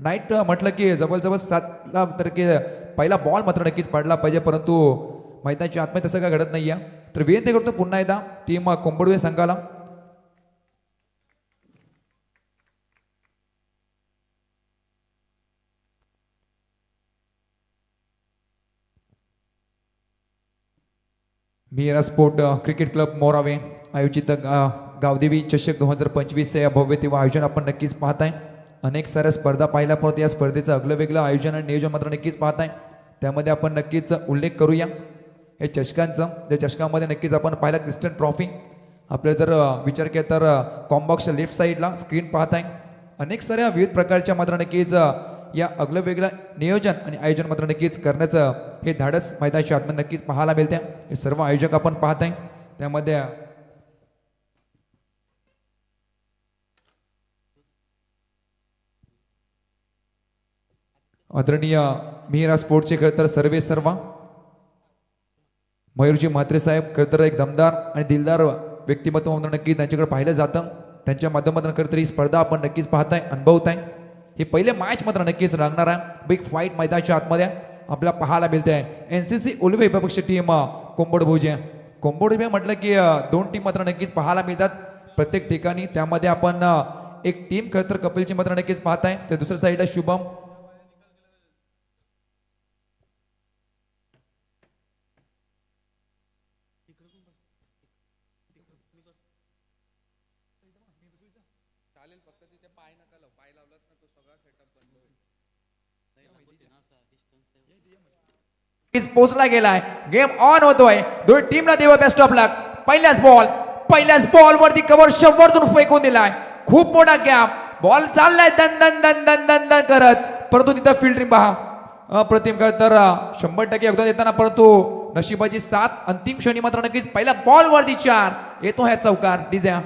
Night म्हटलं की जवळजवळ 7ला तर की पहिला बॉल मात्र नक्कीच पडला पाहिजे, परंतु मैदानाची आतमध्ये तसं काय घडत नाहीये. तर विनंती करतो पुन्हा एकदा टीम कोंबडवे संघाला Mira sport cricket club Morawe आयोजित गावदेवी चषक 2025 या भव्य तेव्हा आयोजन आपण नक्कीच पाहताय. अनेक साऱ्या स्पर्धा पाहिल्या, परंतु या स्पर्धेचं अगलं वेगळं आयोजन आणि नियोजन मात्र नक्कीच पाहताय. त्यामध्ये आपण नक्कीच उल्लेख करूया हे चषकांचं. त्या चषकामध्ये नक्कीच आपण पाहिला क्रिस्टन ट्रॉफी. आपल्याला जर विचार केला तर कॉम्बॉक्स लेफ्ट साईडला स्क्रीन पाहताय. अनेक साऱ्या विविध प्रकारच्या मात्र नक्कीच या अगलं वेगळं नियोजन आणि आयोजन मात्र नक्कीच करण्याचं हे धाडस मैदानाच्या आतमध्ये नक्कीच पाहायला मिळते. हे सर्व आयोजक आपण पाहताय. त्यामध्ये आदरणीय मिहिरा स्पोर्टचे खरं तर सर्व मयूरजी म्हात्रे साहेब खरं तर एक दमदार आणि दिलदार व्यक्तिमत्व म्हणून नक्की त्यांच्याकडे पाहिलं जातं. त्यांच्या माध्यमातून खरं तर ही स्पर्धा आपण नक्कीच पाहताय, अनुभवताय. हे पहिले मॅच मात्र नक्कीच लागणार आहे. बिग फाईट मैदानाच्या आतमध्ये आपल्याला पाहायला मिळते आहे. NCC उल्वे विपक्ष टीम कोंबडभुजे. कोंबडभुजे म्हटलं की 2 टीम मात्र नक्कीच पाहायला मिळतात प्रत्येक ठिकाणी. त्यामध्ये आपण एक टीम खरं तर कपिलची मात्र नक्कीच पाहताय. तर दुसऱ्या साईडला शुभम पोचला गेलाय. गेम ऑन होतोय. दोन टीमला देवा बेस्ट ऑफ लक. पहिल्याच बॉल वरती कव्हर शव्वरतून फेकून दिलाय. खूप मोठा गॅप. बॉल चाललाय दन दन दन दन दन दन करत, परंतु तिथं फिल्डिंग पहा अप्रतिम. खरं तर 100% योगदान देताना, परंतु नशिबाची साथ अंतिम क्षणी मात्र नक्कीच पहिल्या बॉल वरती 4 येतो ह्या चौकार डिझा.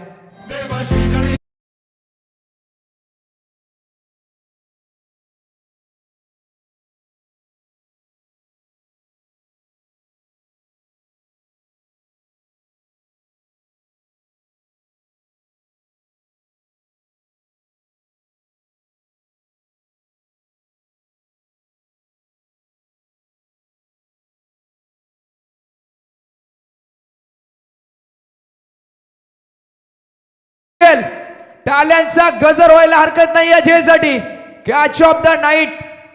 टाळ्यांचा गजर व्हायला हरकत नाही या झेलसाठी. कॅच ऑफ द नाईट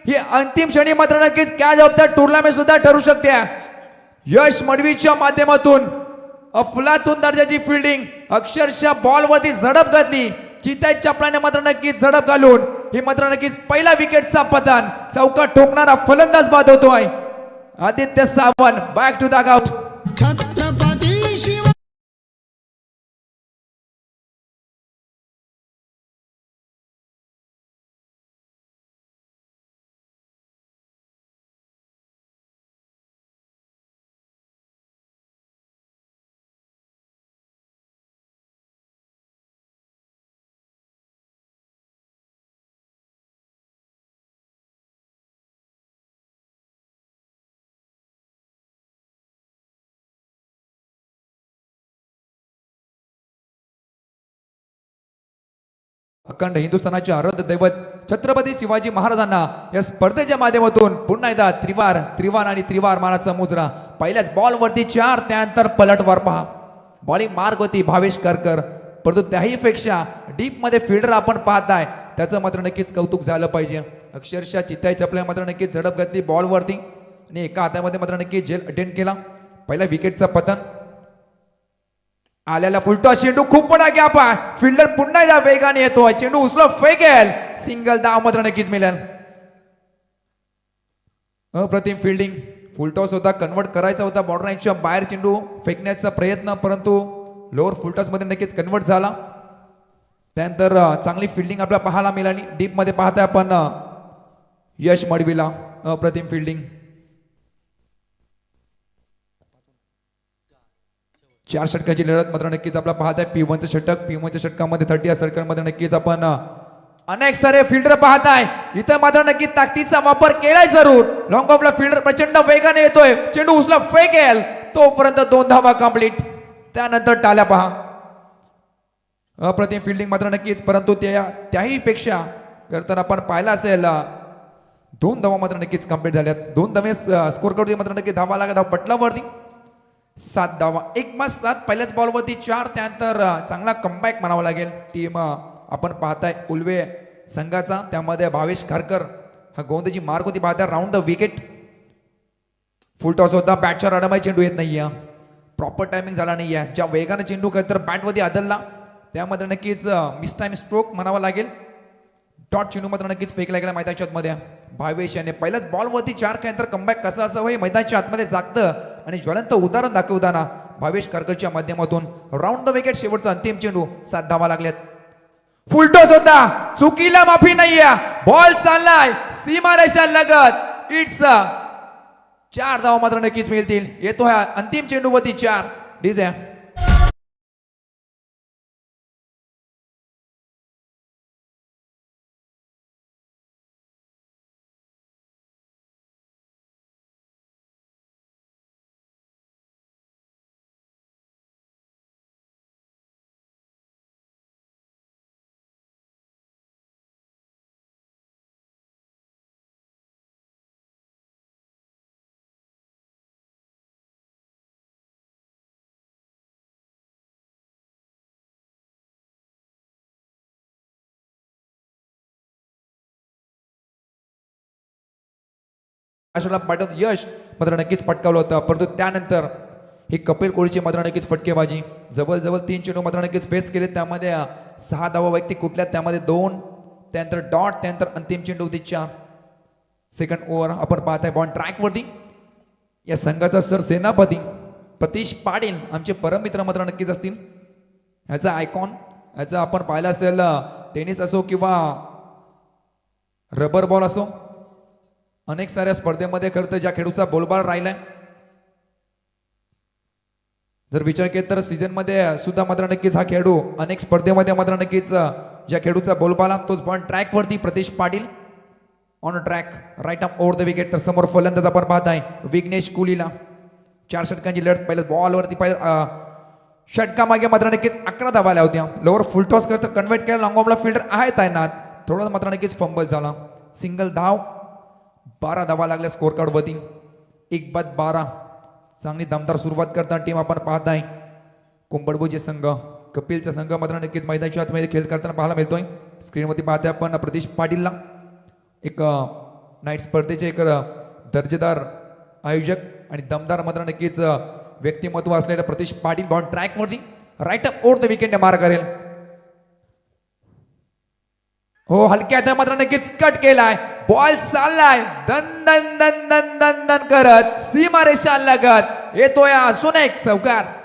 ही अंतिम क्षणी मात्र नक्कीच कॅच ऑफ द टुर्नामेंट सुद्धा ठरू शकते. यश मडवीच्या माध्यमातून अफलातून दर्जाची फिल्डिंग, अक्षरशः बॉलवरती झडप घातली. चिताय चपलाने मात्र नक्कीच झडप घालून ही मात्र नक्कीच पहिला विकेटचा पतन चौका ठोकणारा फलंदाज बाद होतोय. Aditya Sawant back to the out. Chhatrapati Shiv अखंड हिंदुस्थानाचे आराध्य दैवत छत्रपती शिवाजी महाराजांना या स्पर्धेच्या माध्यमातून पुन्हा एकदा त्रिवार आणि त्रिवार मानाचा मुजरा. पहिल्याच बॉल वरती 4, त्यानंतर पलटवार पहा. बॉलिंग मार्ग होती भावेश करकर, परंतु त्याही पेक्षा डीप मध्ये फिल्डर आपण पाहताय त्याचं मात्र नक्कीच कौतुक झालं पाहिजे. अक्षरशः चित्ताई चपल्या मात्र नक्कीच झडप घातली बॉल वरती आणि एका हातामध्ये मात्र नक्कीच झेल अटेंड केला. पहिल्या विकेटचा पतन. आल्याला फुलटॉस चेंडू खूप मोठा गॅप आहे. फिल्डर पुन्हा एकदा वेगाने येतोय. चेंडू उचलो फेकेल. सिंगल धाव मात्र नक्कीच मिळेल. अप्रतिम फिल्डिंग. फुलटॉस होता, कन्वर्ट करायचा होता बॉर्डर लाईनच्या बाहेर चेंडू फेकण्याचा प्रयत्न, परंतु लोअर फुलटॉस मध्ये नक्कीच कन्वर्ट झाला. त्यानंतर चांगली फिल्डिंग आपल्याला पाहायला मिळाली. डीप मध्ये पाहताय आपण यश मडवीला. अप्रतिम फिल्डिंग. 4 षटकाची लढत मात्र नक्कीच आपला पाहताय. P1चं षटक. P1च्या षटकामध्ये 30 या सर्कलमध्ये नक्कीच आपण अनेक सारे फिल्डर पाहताय. इथं मात्र नक्की ताकदीचा वापर केलाय जरूर. लॉंग ऑफला फिल्डर प्रचंड वेगाने येतोय. चेंडू उचला फेकेल. तोपर्यंत 2 धावा कंप्लीट. त्यानंतर टाळ्या पहा. अप्रतिम फिल्डिंग मात्र नक्कीच, परंतु त्याही पेक्षा खरं तर आपण पाहिलं असेल 2 धावा मात्र नक्कीच कंप्लीट झाल्यात. 2 धावे स्कोर करते मात्र नक्की धावा लागत धाव पटलावरती 7 धावा 1+7 पहिल्याच बॉलवरती 4. त्यानंतर चांगला कमबॅक म्हणावा लागेल टीम आपण पाहताय उल्वे संघाचा. त्यामध्ये भावेश खारकर हा गोंधची मार्क होती पाहता round the wicket. Full toss होता. बॅटच्या अडमाई चेंडू येत नाहीये. प्रॉपर टायमिंग झाला नाहीये. ज्या वेगाने चेंडू तर बॅटवरती आदलला त्यामध्ये नक्कीच मिस टाइम स्ट्रोक म्हणावा लागेल. डॉट चेंडू मात्र नक्कीच फेकला गेला मैदानाच्या आतमध्ये. भावेश याने पहिल्याच बॉलवरती 4 खेळानंतर कमबॅक कसं असावं हे मैदानाच्या आतमध्ये जागतं आणि ज्वलंत उदाहरण दाखवताना भावेश खारकरच्या माध्यमातून राऊंड द विकेट शेवटचा अंतिम चेंडू 7 धावा लागल्यात. फुलटॉस होता. चुकीला माफी नाहीये. बॉल चाललाय सीमारेषा लगत. इट्स 4 धावा मात्र नक्कीच मिळतील. येतो हा अंतिम चेंडूवरती 4. डीजे अशाला पाठवत यश मात्र नक्कीच पटकावलं होतं. परंतु त्यानंतर ही कपिल कोहलीची मात्र नक्कीच फटकेबाजी. जवळजवळ 3 चेंडू मात्र नक्कीच फेस केले. त्यामध्ये 6 धावा वैयक्तिक कुठल्या त्यामध्ये 2. त्यानंतर डॉट. त्यानंतर अंतिम चेंडू 4. सेकंड ओव्हर आपण पाहताय बॉल ट्रॅकवरती. या संघाचा सर सेनापती प्रतीश पाटील आमचे परममित्र मात्र नक्कीच असतील. ह्याचा आयकॉन ह्याचा आपण पाहिलं असेल टेनिस असो किंवा रबर बॉल असो अनेक साऱ्या स्पर्धेमध्ये खरं तर ज्या खेळूचा बोलबाल राहिलाय. जर विचार केला तर सीझन मध्ये सुद्धा मात्र नक्कीच हा खेळाडू अनेक स्पर्धेमध्ये मात्र नक्कीच ज्या खेळूचा बोलबाला तोच बॉल ट्रॅक वरती Pratish Patil on track right up over the wicket. तर समोर फलंदाज आपण पाहताय विघ्नेश कोहलीला 4 षटकांची लढत. पहिल्या बॉलवरती पहिल्या षटका मागे मात्र नक्कीच 11 धावा आल्या होत्या. लोअर फुल टॉस करत कन्व्हर्ट केला. लॉंग ऑफला फिल्डर आहे तैनात. थोडा मात्र नक्कीच फंबल झाला. सिंगल धाव 12 धावा लागल्या स्कोर कार्ड वरती 1-12. चांगली दमदार सुरुवात करताना टीम आपण पाहताय कुंभडबोजे संघ कपिलचा संघ मात्र नक्कीच मैदानाच्या आतमध्ये खेळ करताना पाहायला मिळतोय. स्क्रीनवरती पाहताय आपण प्रतीश पाटीलला एक नाईट स्पर्धेचे एक दर्जेदार आयोजक आणि दमदार मात्र नक्कीच व्यक्तिमत्व असलेलं प्रतीश पाटील बॉल ट्रॅक वरती right up over the wicket मार करेल. हो हलक्यात मात्र नक्कीच कट केलाय. बॉल चाललाय दन दन दन दन दन दन करत सीमारेषा लगत. येतोय असून एक चौकार.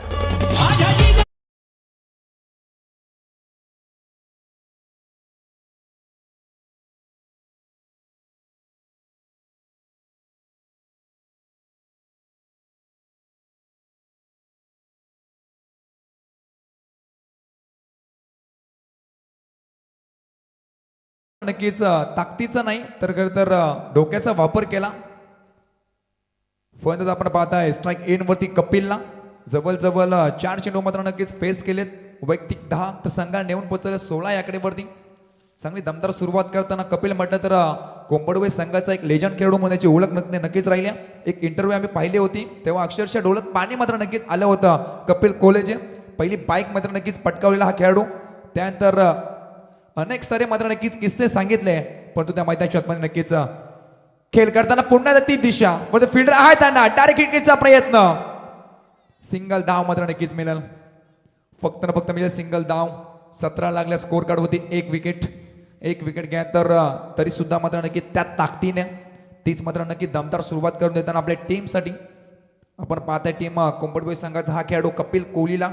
नक्कीच ताकदीचा नाही तर खरं तर डोक्याचा वापर केला. फलंदाज आपण पाहताय स्ट्राईक एंड वरती कपिलला जवळजवळ 4 चेंडू मात्र नक्कीच फेस केलेत. वैयक्तिक 10 तर संघाला नेऊन पोहोचले 16 याकडे वरती. चांगली दमदार सुरुवात करताना कपिल म्हटलं तर कोंबडवे संघाचा एक लेजंड खेळाडू म्हणण्याची ओळख नक्कीच राहिल्या. एक इंटरव्ह्यू आम्ही पाहिली होती तेव्हा अक्षरशः डोळ्यात पाणी मात्र नक्कीच आलं होतं. कपिल कोहलीचे पहिली बाईक मात्र नक्कीच पटकावलेला हा खेळाडू. त्यानंतर अनेक सारे मात्र नक्कीच किस्से सांगितले. परंतु त्या मैदानाच्या आतमध्ये नक्कीच खेळ करताना पुन्हा ती दिशा म्हणजे फिल्डर आहे त्यांना डायरेक्ट हिटचा प्रयत्न. सिंगल धाव मात्र नक्कीच मिळेल. फक्त ना फक्त मिळेल सिंगल धाव. 17 लागल्या स्कोर कार्ड होती. एक विकेट घ्या तर तरी सुद्धा मात्र नक्की त्यात ताकदीने तीच मात्र नक्की दमदार सुरुवात करून देताना आपल्या टीमसाठी आपण पाहताय टीम कोंबडबोई संघाचा हा खेळाडू कपिल कोहलीला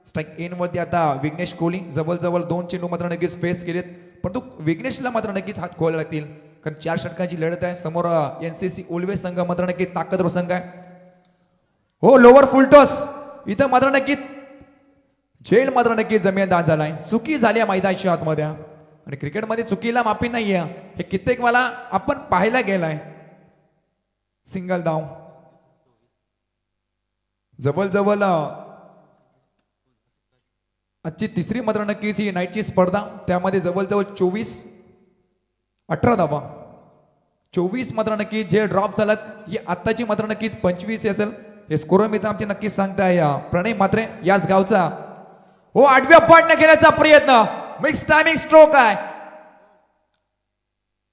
स्ट्राईक एन वरती आता विघ्नेश कोहली जवळजवळ 2 चेंडू मात्र नक्कीच फेस केलेत. परंतु विघ्नेशला मात्र नक्कीच हात खोलायला लागतील कारण 4 षटकांची लढत आहे. समोर एनसीसी उल्वे संघ मात्र नक्की ताकदवर संघ आहे. हो लोअर फुलटॉस इथं मात्र नक्की झेल मात्र नक्की जमीनदार झालाय. चुकी झाली आहे मैदानाच्या आतमध्ये आणि क्रिकेटमध्ये चुकीला माफी नाहीये हे कित्येक वेळा आपण पाहायला गेलाय. सिंगल धाव जवळजवळ आजची तिसरी मात्र नक्कीच ही नाईटची स्पर्धा त्यामध्ये जवळजवळ 24 18 धावा. 24 मात्र नक्की जे ड्रॉप झालात ही आत्ताची मात्र नक्कीच 25 असेल. हे स्कोर मित्र आमचे नक्कीच सांगताय प्रणय मात्रे याच गावचा. हो 8व्या पॉइंटने खेळण्याचा प्रयत्न. मिक्स टायमिंग स्ट्रोक आहे.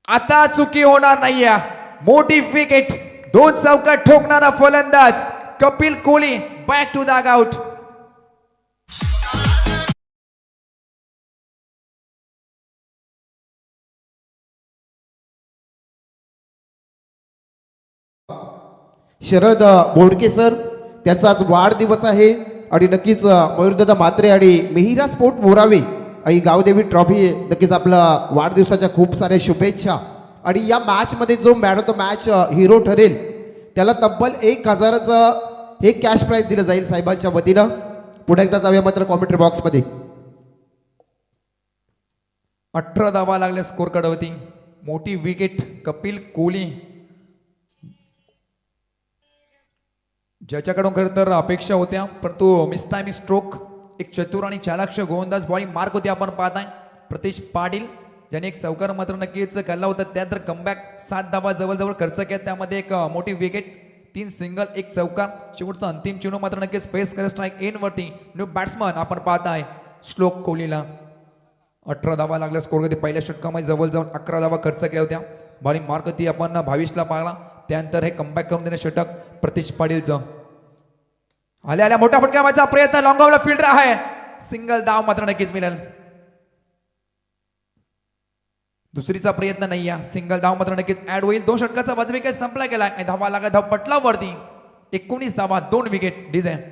आता चुकी होणार नाहीये. मोठी विकेट. 2 चौकार ठोकणारा फलंदाज Kapil Kohli back to the out. Sharad Bodke sir त्यांचा आज वाढदिवस आहे आणि नक्कीच मयूरदादा मात्रे आणि मिहिरा स्पोर्ट मोरावे आणि गावदेवी ट्रॉफी नक्कीच आपला वाढदिवसाच्या खूप साऱ्या शुभेच्छा. आणि या मॅच मध्ये जो man of the match hero ठरेल त्याला तब्बल 1000चं हे कॅश प्राइज दिलं जाईल साहेबांच्या वतीनं. पुढे एकदा जाऊया मात्र कॉमेंट्री बॉक्स मध्ये. 18 धावा लागल्या स्कोर कडवती. मोठी विकेट कपिल कोहली ज्याच्याकडून खरं तर अपेक्षा होत्या परंतु मिस टायमिंग स्ट्रोक. एक चतुर आणि चालाक्ष गोलंदाज बॉलिंग मार्क होती आपण पाहताय. प्रतीश पाटील ज्याने एक चौकार मात्र नक्कीच केला होता. त्यानंतर कमबॅक 7 धावा जवळजवळ खर्च केला. त्यामध्ये एक मोठी विकेट 3 सिंगल 1 चौकार. शेवटचा अंतिम चेंडू मात्र नक्कीच स्पेस करे स्ट्राईक एन वरती. न्यू बॅट्समन आपण पाहताय श्लोक कोहलीला. 18 धावा लागल्या स्कोर मध्ये. पहिल्या षटकामध्ये जवळजवळ 11 धावा खर्च केल्या होत्या. बॉलिंग मार्क होती आपण 22ला पाहिला. त्यानंतर हे कमबॅक करून देणे षटक प्रतीश पाटीलचं. आल्या मोठा फटका मारायचा प्रयत्न. लॉंग ऑफला फील्डर आहे. सिंगल धाव मात्र नक्कीच मिळेल. दुसरीचा प्रयत्न नाही आहे. सिंगल धाव मात्र नक्कीच ऍड होईल. 2 षटकाचा वाजवी काय संपला गेलाय. धावा लागला. धाव पटलावरती 19 धावा 2 विकेट. डिझाईन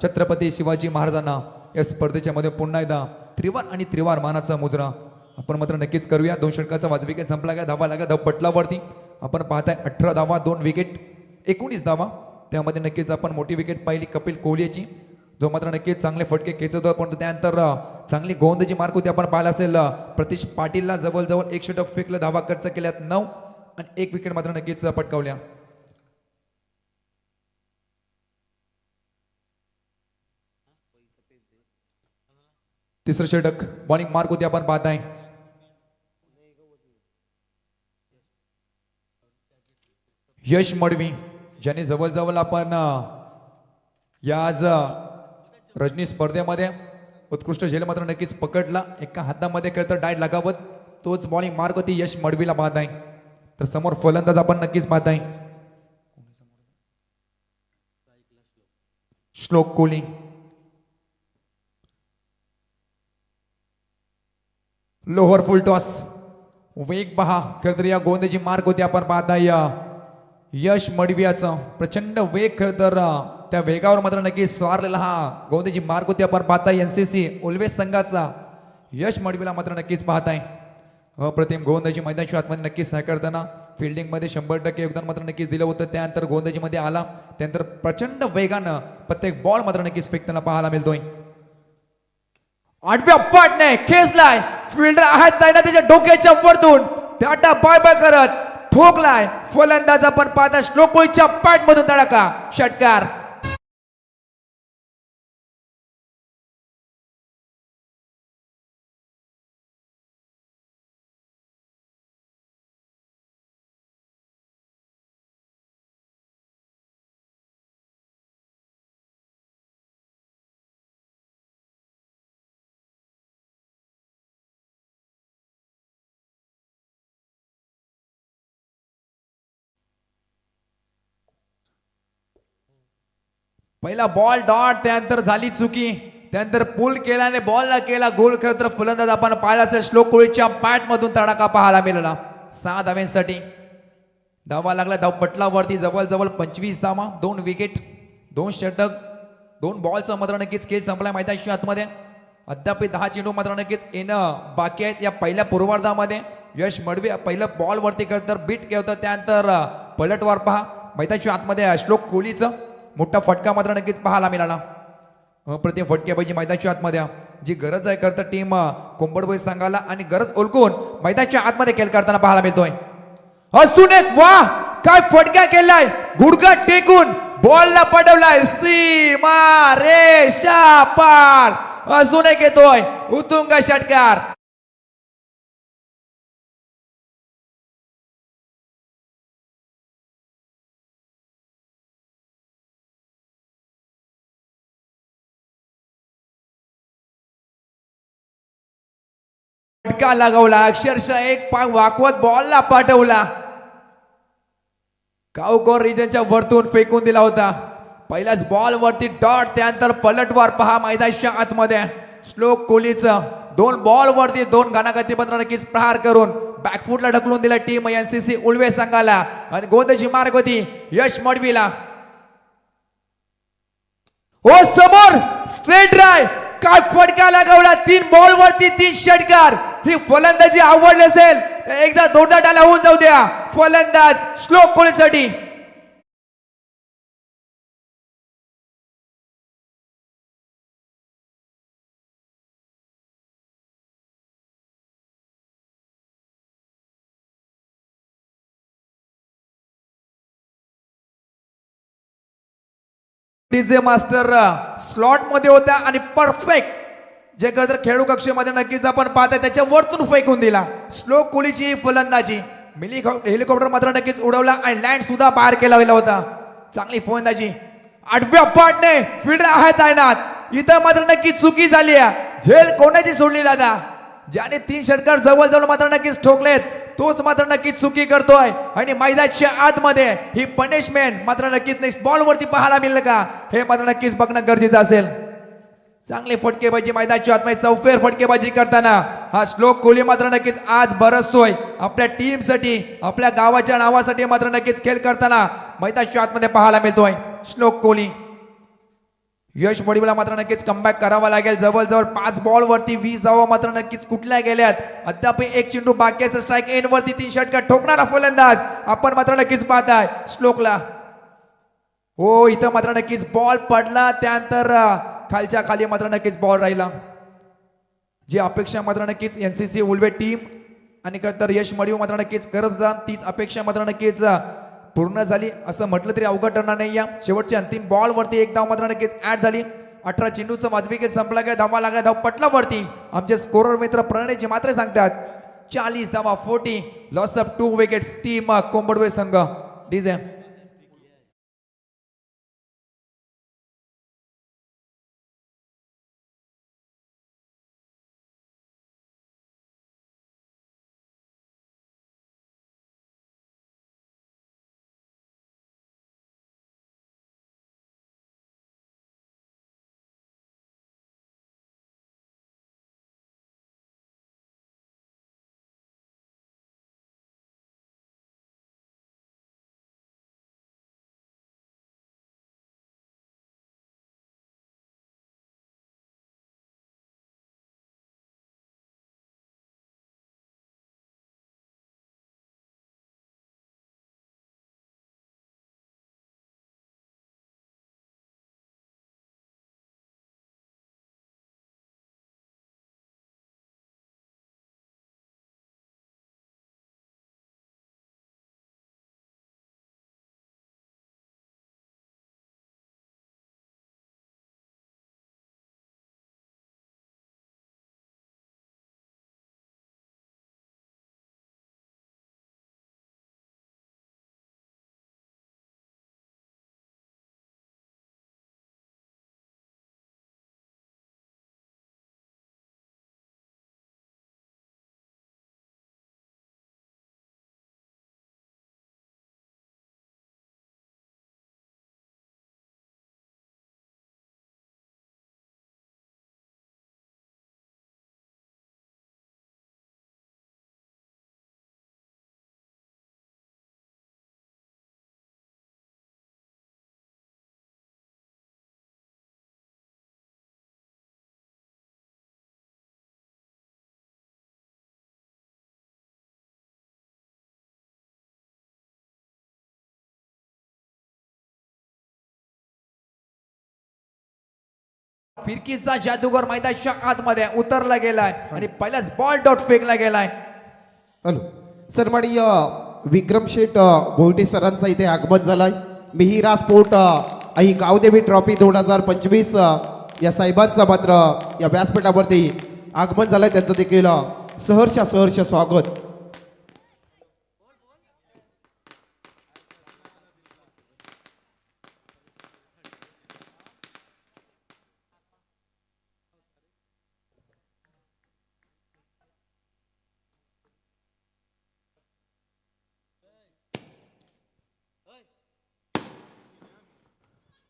छत्रपती शिवाजी महाराजांना या स्पर्धेच्या मध्ये पुन्हा एकदा त्रिवार आणि त्रिवार मानाचा मुजरा आपण मात्र नक्कीच करूया. 2 षटकाचा वाजवी काय संपला काय. धावा लागला. धाव पटलावरती आपण पाहताय 18 धावा 2 विकेट 19 धावा. त्यामध्ये नक्कीच आपण मोठी विकेट पाहिली कपिल कोहलीची जो मात्र नक्कीच चांगले फटके खेचत होता. पण त्यानंतर चांगली गोंदाची मार्क होती आपण पाहिला असेल. प्रतीश पाटीलला जवळजवळ 1 षटक फेकलं. धावा खर्च केल्यात 9 आणि 1 विकेट मात्र नक्कीच पटकावल्या. तिसरं षटक बॉलिंग मार्क होती आपण पाहताय. यश मडवी ज्याने जवळजवळ आपण या आज रजनी स्पर्धेमध्ये उत्कृष्ट झेल मात्र नक्कीच पकडला. एका हातामध्ये खेळतर डायट लगावत तोच बॉलिंग मार्क होती यश मडवीला पाहताय. तर समोर फलंदाज आपण नक्कीच पाहताय श्लोक कोहली. लोअर फुल टॉस वेग पहा. खरं तर या गोंदाची मार्क होती आपण पाहताय यश मडवियाचं. प्रचंड वेग खरं तर त्या वेगावर मात्र नक्की स्वारलेला हा गोंदाची मार्क होती आपण पाहताय. एनसीसी ऑलवेज संघाचा यश मडवीला मात्र नक्कीच पाहताय. अप्रतिम गोंदाची मैदानाच्या आतमध्ये नक्कीच सहकारताना फिल्डिंग मध्ये 100% योगदान मात्र नक्कीच दिलं होतं. त्यानंतर गोंदाजी मध्ये आला. त्यानंतर प्रचंड वेगानं प्रत्येक बॉल मात्र नक्कीच फेकताना पाहायला मिळतोय. 8व्या पॉइंटने खेचलाय. फिल्डर आहेत त्याच्या डोक्याच्या वरतून टाटा बाय बाय करत ठोकलाय. फलंदाज आपण पाहता श्लोक कोहलीच्या पॅट मधून धडाका षटकार. पहिला बॉल डॉट. त्यानंतर झाली चुकी. त्यानंतर पुल केल्याने बॉलला केला गोल. खरं तर फलंदाज आपण पाहिला असेल श्लोक कोहलीच्या बॅट मधून तडाखा पाहायला मिळाला. 6 धाव्यांसाठी धावा लागला. धाव पटलावरती जवळजवळ 25 धावा 2 विकेट. 2 षटक 2 बॉलचा मात्र नक्कीच खेळ संपलाय मैदानाच्या आतमध्ये. अद्याप 10 चेंडू मात्र नक्कीच येणं बाकी आहेत या पहिल्या पूर्वार्धामध्ये. यश मडवी पहिलं बॉल वरती करतर बीट केलं, त्यानंतर पलटवार पहा मैदानाच्या आतमध्ये श्लोक कोहलीचं मोठा फटका मात्र नक्कीच पाहायला मिळाला. अप्रतिम फटके पाहिजे मैदानाच्या आतमध्ये. जी गरज आहे करता टीम कोंबडबोई संघाला आणि गरज ओळखून मैदानाच्या आतमध्ये खेळ करताना पाहायला मिळतोय. असून एक वाह काय फटका केलाय, गुडघा टेकून बॉलला पडवलाय सीमा रेषा पार. अजून एक येतोय उत्तुंग षटकार. फटका लगावला, अक्षरशः एक पाय वाकवत बॉलला पाठवला. गावकोर रिजनच्या वरतून फेकून दिला होता. पहिल्याच बॉल वरती डॉट, त्यानंतर पलटवार पहा मैदानाच्या आतमध्ये. श्लोक कोहलीचं 2 बॉल वरती 2 घानागती पत्र नक्कीच प्रहार करून बॅकफुटला ढकलून दिला टीम एनसीसी उल्वे संघाला. आणि गोंदची मार्ग होती यश मडवीला. ओ समोर स्ट्रेट ड्राय, काय फटका लगावला. 3 बॉल वरती 3 षटकार. ही फलंदाजी आवडली असेल एकदा दोनदा डाला होऊन जाऊ द्या. फलंदाज श्लोक कोहलीसाठी. डीजे मास्टर स्लॉट मध्ये होता आणि परफेक्ट जे गदर खेळू कक्षेमध्ये नक्कीच आपण पाहताय त्याच्या वरतून फेकून दिला. श्लोक कोहलीची फलंदाजी. मिली हेलिकॉप्टर मात्र नक्कीच उडवला आणि लँड सुद्धा पार केला होता. चांगली फलंदाजी. 8व्या पाटने फील्डर आहेत तैनात. इथं मात्र नक्की चुकी झाली आहे. झेल कोणाची सोडली दादा. ज्याने 3 षटकार जवळ जवळ मात्र नक्कीच ठोकलेत तोच मात्र नक्कीच चुकी करतोय. आणि मैदानाच्या आतमध्ये ही पनिशमेंट मात्र नक्कीच नेक्स्ट बॉल वरती पाहायला मिळेल का हे मात्र नक्कीच बघणं गरजेचं असेल. चांगले फटकेबाजी मैदानाच्या आतमध्ये चौफेर फटकेबाजी करताना हा श्लोक कोहली मात्र नक्कीच आज बरसतोय. आपल्या टीमसाठी आपल्या गावाच्या नावासाठी मात्र नक्कीच खेळ करताना मैदानाच्या आतमध्ये पाहायला मिळतोय श्लोक कोहली. यश मडवीला मात्र नक्कीच कमबॅक करावा लागेल. जवळजवळ 5 बॉल वरती 20 धावा मात्र नक्कीच कुठल्या गेल्यात. अद्याप 1 चेंडू बाकी आहे. स्ट्राईक एंड वरती 3 षटकार ठोकणारा फलंदाज आपण मात्र नक्कीच पाहताय श्लोकला. हो इथं मात्र नक्कीच बॉल पडला, त्यानंतर खालच्या खाली मात्र नक्कीच बॉल राहिला. जी अपेक्षा मात्र नक्कीच एनसीसी उल्वे टीम आणि तर यश मडवी मात्र नक्कीच करत होता तीच अपेक्षा मात्र नक्कीच पूर्ण झाली असं म्हटलं तरी अवघड ठरणार नाही. या शेवटच्या अंतिम बॉल वरती 1 धाव मात्र नक्कीच ऍड झाली. 18 चेंडूचं वाजवी खेळ संपला काय, धावा लागला, धाव पटला वरती. आमचे स्कोरर मित्र प्रणयजी मात्र सांगतात 40 धावा 40 लॉस ऑफ 2 विकेट्स टीम कोंबडवे संघ. डीजे फिरकीचा जादूगर मैदानाच्या आतमध्ये उतरला गेलाय आणि पहिलाच बॉल डॉट फेकला गेलाय. हॅलो सरमाडी विक्रम शेठ भोईटे सरांचा इथे आगमन झालाय. मिहिरा स्पोर्ट ही गावदेवी ट्रॉफी 2025 या साहेबांचा मात्र या व्यासपीठावरती आगमन झालंय. त्यांचं देखील सहर्ष स्वागत.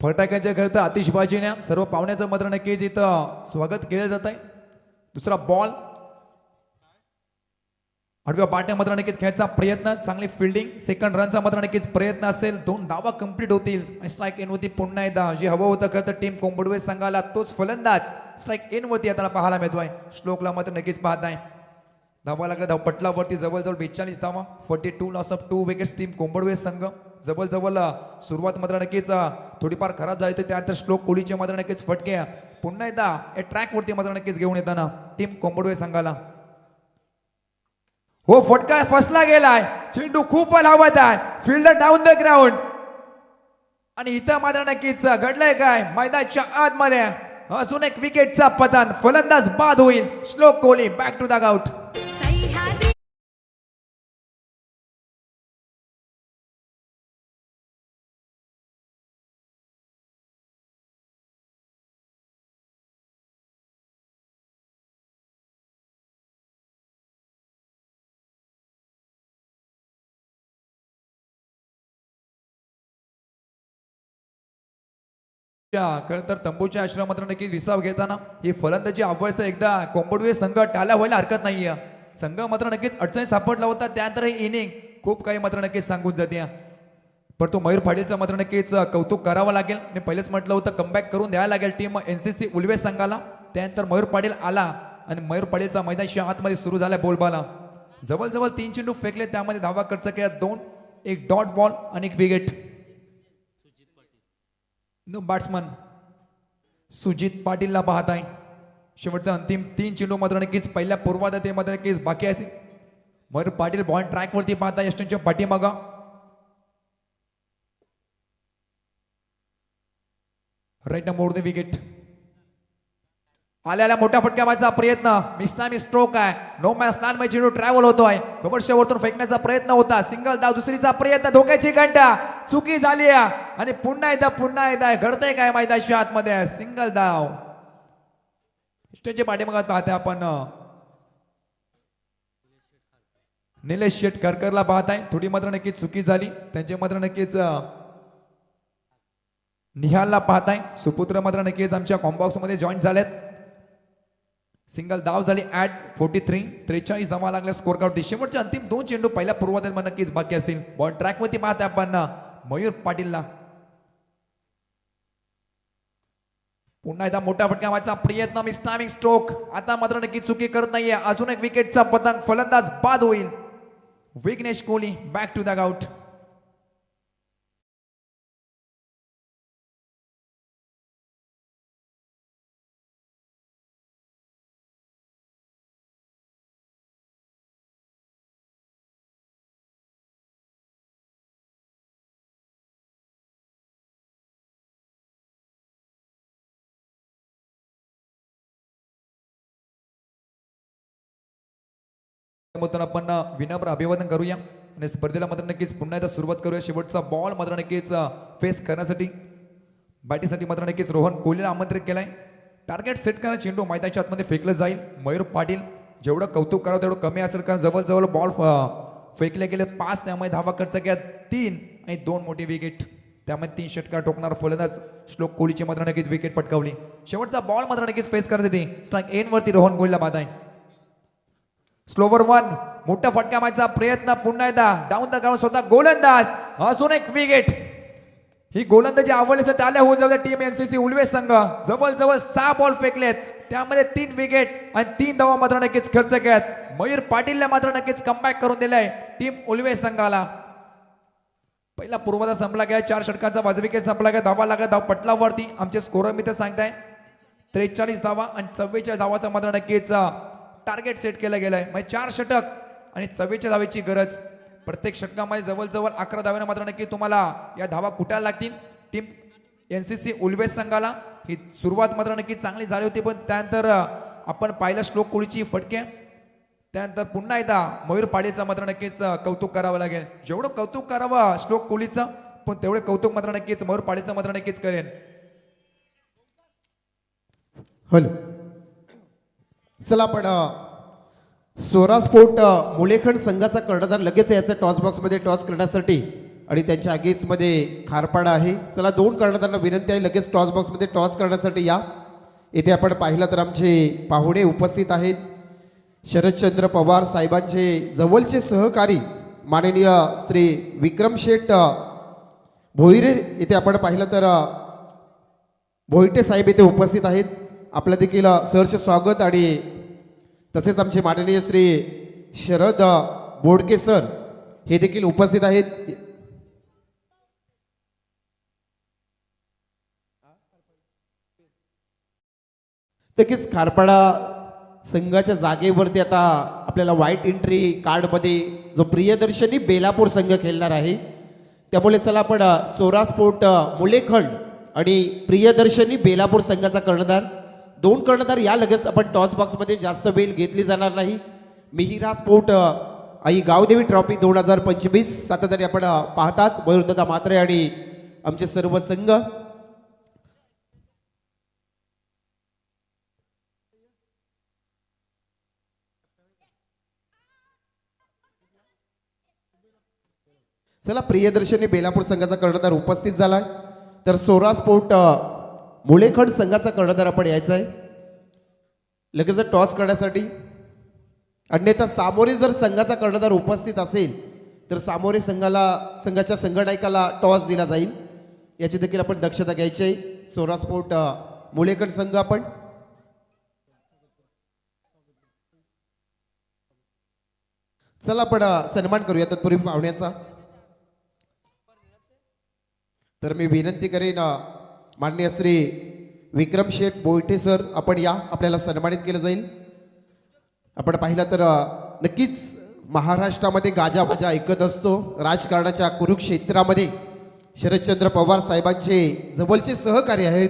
फटाक्याच्या घरात आतिषबाजीने सर्व पाहुण्याचं मात्र नक्कीच इथं स्वागत केलं जात आहे. दुसरा बॉल आडव्या पाट्या मात्र नक्कीच खेळायचा प्रयत्न, चांगली फिल्डिंग. सेकंड रनचा मात्र नक्कीच प्रयत्न असेल. 2 धावा कंप्लीट होतील आणि स्ट्राईक इन वरती पुन्हा एकदा जे हवं होतं खरं तर टीम कोंबडवे संघाला तोच फलंदाज स्ट्राईक इन वरती आता पाहायला मिळतोय. श्लोकला मात्र नक्कीच पाहत आहे. धावा लागला धावपटलावरती जवळजवळ 42 धावा, 42 लॉस ऑफ 2 विकेट्स टीम कोंबडवे संघ. जवळजवळ सुरुवात मात्र नक्कीच थोडीफार खराब झाली तर त्यानंतर श्लोक कोहलीचे मात्र नक्कीच फटके पुन्हा एकदा या ट्रॅक वरती मात्र नक्कीच घेऊन येताना टीम कोंबडवे संघाला. हो फटका फसला गेलाय. चेंडू खूप लावत आहे. फिल्डर डाऊन द ग्राउंड आणि इथं मात्र नक्कीच घडलंय काय मैदानाच्या आतमध्ये अजून एक विकेटचा पतन. फलंदाज बाद होईल. Shlok Kohli back to the out. खरं तर तंबूच्या आश्रमात मात्र नक्की विसाव घेताना ही फलंदाजी अव्वळसं एकदा कोंबडवे संघ टाळ्या व्हायला हरकत नाहीये. संघ मात्र नक्कीच अडचणी सापडला होता. त्यानंतर ही इनिंग खूप काही मात्र नक्कीच सांगून जाते. पण तो मयूर पाटीलचं मात्र नक्कीच कौतुक करावं लागेल. मी पहिलेच म्हटलं होतं कमबॅक करून द्यायला लागेल टीम NCC उल्वे संघाला. त्यानंतर मयूर पाटील आला आणि मयूर पाटीलचा मैदानाच्या आतमध्ये सुरू झाला बोलबाला. जवळजवळ 3 चेंडू फेकले, त्यामध्ये धावा खर्च केला 2, एक डॉट बॉल आणि एक विकेट. बॅट्समन सुजित पाटीलला पाहत आहे. शेवटचा अंतिम 3 चेंडू मात्र नक्कीच पहिल्या पूर्वार्धात मात्र नक्कीच बाकी आहे. मयूर पाटील बॉल ट्रॅक वरती पाहत आहे यष्टींच्या पाठीमागा. Right more the wicket. आल्याला मोठ्या फटक्या मारण्याचा प्रयत्न. मिस्नामी स्ट्रोक आहे. नो मॅच मध्ये चेंडू ट्रॅव्हल होतोय. कव्हरच्या वरतून फेकण्याचा प्रयत्न होता. सिंगल धाव, दुसरीचा प्रयत्न, धोक्याची घंटा, चुकी झाली आणि पुन्हा एकदा घडतंय काय मैदानाच्या आतमध्ये. सिंगल धाव. स्टेजच्या पाठीमागात पाहते आपण निलेश शेठ करकरला पाहताय. थोडी मात्र नक्कीच चुकी झाली त्यांचे मात्र नक्कीच निहालला पाहताय. सुपुत्र मात्र नक्कीच आमच्या कॉम्बॉक्स मध्ये जॉईन झालेत. सिंगल धाव झाली ऍट 43. 43 धावा लागल्या स्कोर कार्ड. शेवटचे अंतिम 2 चेंडू पहिल्या पूर्वार्धात नक्कीच बाकी असतील. बॉल ट्रॅक वरती पाहताय आपण मयूर पाटीलला. पुन्हा एकदा मोठा फटका मारण्याचा प्रयत्न. मिस्टामिंग स्ट्रोक. आता मात्र नक्की चुकी करत नाहीये. अजून एक विकेटचा पतंग. फलंदाज बाद होईल. Vighnesh Kohli back to the out. आपण विनम्र अभिवादन करूया आणि स्पर्धेला मात्र नक्कीच पुन्हा एकदा सुरुवात करूया. शेवटचा बॉल मात्र नक्कीच फेस करण्यासाठी बॅटिंगसाठी मात्र नक्कीच रोहन कोहलीला आमंत्रित केलाय. टार्गेट सेट करा. चेंडू मैदानाच्या आतमध्ये फेकलं जाईल. मयूर पाटील जेवढं कौतुक करावं तेवढं कमी असेल, कारण जवळजवळ बॉल फेकले गेले 5, त्यामुळे धावा खर्च केला 3 आणि 2 मोठी विकेट. त्यामध्ये 3 षटकार ठोकणार फलंदाज श्लोक कोहलीची मात्र नक्कीच विकेट पटकावली. शेवटचा बॉल मात्र नक्कीच फेस करण्यासाठी स्ट्राईक एन वरती रोहन कोहलीला बाद आहे. स्लोवर 1. मोठा फटका मारण्याचा प्रयत्न. पुन्हा एकदा डाऊन द ग्राउंड स्वतः गोलंदाज. अजून एक विकेट. ही गोलंदाजी आवडली तर त्याला होऊन जाऊ टीम NCC उल्वे संघ. जवळजवळ 6 बॉल फेकलेत, त्यामध्ये 3 विकेट आणि 3 धावा मात्र नक्कीच खर्च केल्यात. मयूर पाटीलला मात्र नक्कीच कमबॅक करून दिलाय टीम उल्वे संघाला. पहिला पूर्वार्ध संपला गेला. 4 षटकांचा वाजवी विकेट संपला गेला. धावा लागला धाव पटलावरती. आमचे स्कोरर मित्र सांगताय 43 धावा आणि 44 धावाचा मात्र नक्कीच टार्गेट सेट केलं गेलंय. म्हणजे 4 षटक आणि 44 धावेची गरज. प्रत्येक षटकामध्ये जवळजवळ 11 धाव्यानं मात्र नक्की तुम्हाला या धावा कुटायला लागतील. टीम NCC उल्वेस संघाला ही सुरुवात मात्र नक्की चांगली झाली होती, पण त्यानंतर आपण पाहिलं श्लोक कोळीची फटके. त्यानंतर पुन्हा एकदा मयूर पाडीचं मात्र नक्कीच कौतुक करावं लागेल. जेवढं कौतुक करावं श्लोक कोळीचं, पण तेवढे कौतुक मात्र नक्कीच मयूर पाडीचं मात्र नक्कीच करेन. हॅलो, चला आपण सोरा स्पोर्ट मुलेखंड संघाचा कर्णधार लगेच याचा टॉस बॉक्समध्ये टॉस करण्यासाठी आणि त्यांच्या अगेन्स्टमध्ये खारपाडा आहे. चला 2 कर्णधारांना विनंती आहे लगेच टॉस बॉक्समध्ये टॉस करण्यासाठी या. येथे आपण पाहिलं तर आमचे पाहुणे उपस्थित आहेत. शरदचंद्र पवार साहेबांचे जवळचे सहकारी माननीय श्री विक्रम शेठ भोईरे, इथे आपण पाहिलं तर भोईटे साहेब इथे उपस्थित आहेत. आपलं देखील सहर्ष स्वागत. आणि तसेच आमचे माननीय श्री शरद बोडके सर हे देखील उपस्थित आहेत. नक्कीच खारपाडा संघाच्या जागेवरती आता आपल्याला व्हाईट एंट्री कार्डमध्ये जो प्रियदर्शनी बेलापूर संघ खेळणार आहे, त्यामुळे चला आपण सोरा स्पोर्ट मुलेखंड आणि प्रियदर्शनी बेलापूर संघाचा कर्णधार 2 कर्णधार या लगेच आपण टॉस बॉक्समध्ये जास्त वेळ घेतली जाणार नाही. Mihira sport I Gavdevi trophy 2025 सातत्याने आपण पाहतात मयूरदादा म्हात्रे आणि आमचे सर्व संघ. चला प्रियदर्शनी बेलापूर संघाचा कर्णधार उपस्थित झालाय, तर सोरा स्पोर्ट मुलेखंड संघाचा कर्णधार आपण यायचा आहे लगेच टॉस करण्यासाठी. अन्यथा सामोरे जर संघाचा कर्णधार उपस्थित असेल तर सामोरे संघाच्या संघनायकाला टॉस दिला जाईल, याची देखील आपण दक्षता घ्यायची आहे. सोरा स्पोर्ट मुलेखंड संघ आपण चला आपण सन्मान करूया तत्पूर्वी पाहुण्याचा. तर मी विनंती करेन माननीय श्री विक्रम शेठ बोईटे सर आपण या, आपल्याला सन्मानित केलं जाईल. आपण पाहिलं तर नक्कीच महाराष्ट्रामध्ये गाजावाजा ऐकत असतो. राजकारणाच्या कुरुक्षेत्रामध्ये शरदचंद्र पवार साहेबांचे जवळचे सहकारी आहेत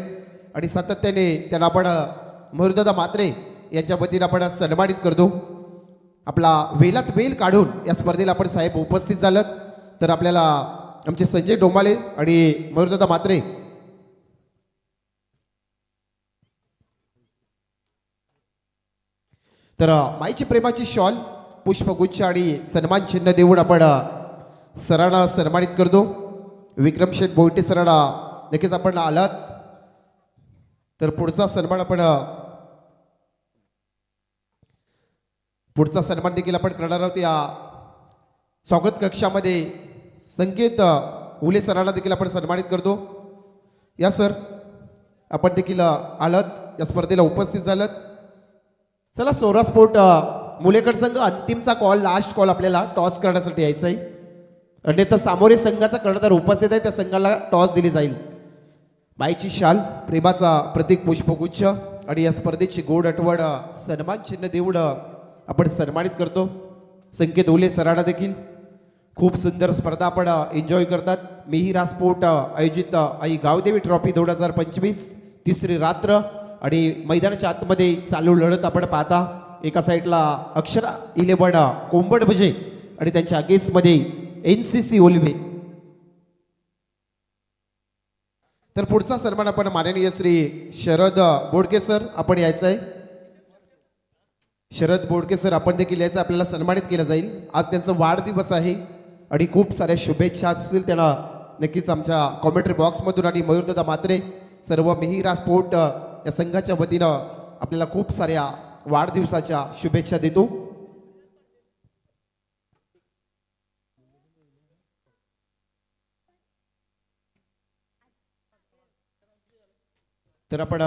आणि सातत्याने त्यांना आपण मयूरदादा म्हात्रे यांच्या वतीने आपण सन्मानित करतो. आपला वेलात वेल काढून या स्पर्धेला आपण साहेब उपस्थित झालात, तर आपल्याला आमचे संजय डोमाले आणि मयूरदादा म्हात्रे तर माईची प्रेमाची शॉल पुष्पगुच्छ आणि सन्मान चिन्ह देऊन आपण सरांना सन्मानित करतो. विक्रम शेठ बोईटे सरांना नक्कीच आपण आलात, तर पुढचा सन्मान देखील आपण करणार आहोत. या स्वागत कक्षामध्ये संकेत उले सरांना देखील आपण सन्मानित करतो. या सर आपण देखील आलात, या स्पर्धेला उपस्थित झालात. चला सोरा स्पोर्ट मुलेखंड संघ अंतिमचा कॉल, लास्ट कॉल आपल्याला टॉस करण्यासाठी यायचा आहे. अन्यथा सामोरे संघाचा कर्णधार उपस्थित आहे, त्या संघाला टॉस दिली जाईल. बाईची शाल, प्रेमाचा प्रतीक पुष्पगुच्छ आणि या स्पर्धेची गोड आठवण सन्मान चिन्ह देऊन आपण सन्मानित करतो. संकेत ओले सरांना देखील खूप सुंदर स्पर्धा आपण एन्जॉय करतात. मिहिरा स्पोर्ट आयोजित आई गावदेवी ट्रॉफी 2025 तिसरी रात्र आणि मैदानाच्या आतमध्ये चालू लढत आपण पाहता. एका साईडला अक्षरा 11 कोंबड भजे आणि त्यांच्या अगेन्स्टमध्ये NCC ओलवे. तर पुढचा सन्मान आपण माननीय श्री शरद बोडके सर आपण यायचं आहे. शरद बोडके सर आपण देखील यायचं, आपल्याला सन्मानित केलं जाईल. आज त्यांचा वाढदिवस आहे आणि खूप साऱ्या शुभेच्छा असतील त्यांना नक्कीच आमच्या कॉमेंट्री बॉक्समधून आणि मयूरदादा म्हात्रे सर्व मिहिरा स्पोर्ट या संघाच्या वतीनं आपल्याला खूप साऱ्या वाढदिवसाच्या शुभेच्छा देतो. तर आपण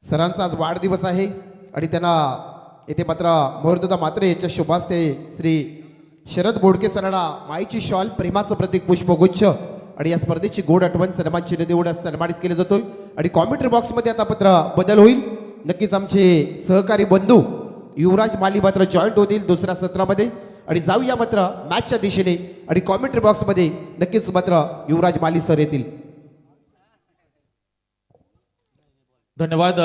सरांचा आज वाढदिवस आहे आणि त्यांना येथे मात्र मयूरदादा म्हात्रे यांच्या शुभास्ते श्री शरद बोडके सरांना माईची शॉल, प्रेमाचं प्रतीक पुष्पगुच्छ आणि या स्पर्धेची गोड आठवण सन्मान चिन्ह देऊन सन्मानित केले जातोय. आणि कॉमेंट्री बॉक्समध्ये आता मात्र बदल होईल. नक्कीच आमचे सहकारी बंधू युवराज माली मात्र जॉईंट होतील दुसऱ्या सत्रामध्ये. आणि जाऊया मात्र मॅचच्या दिशेने आणि कॉमेंट्री बॉक्समध्ये नक्कीच मात्र युवराज माली सर येतील. धन्यवाद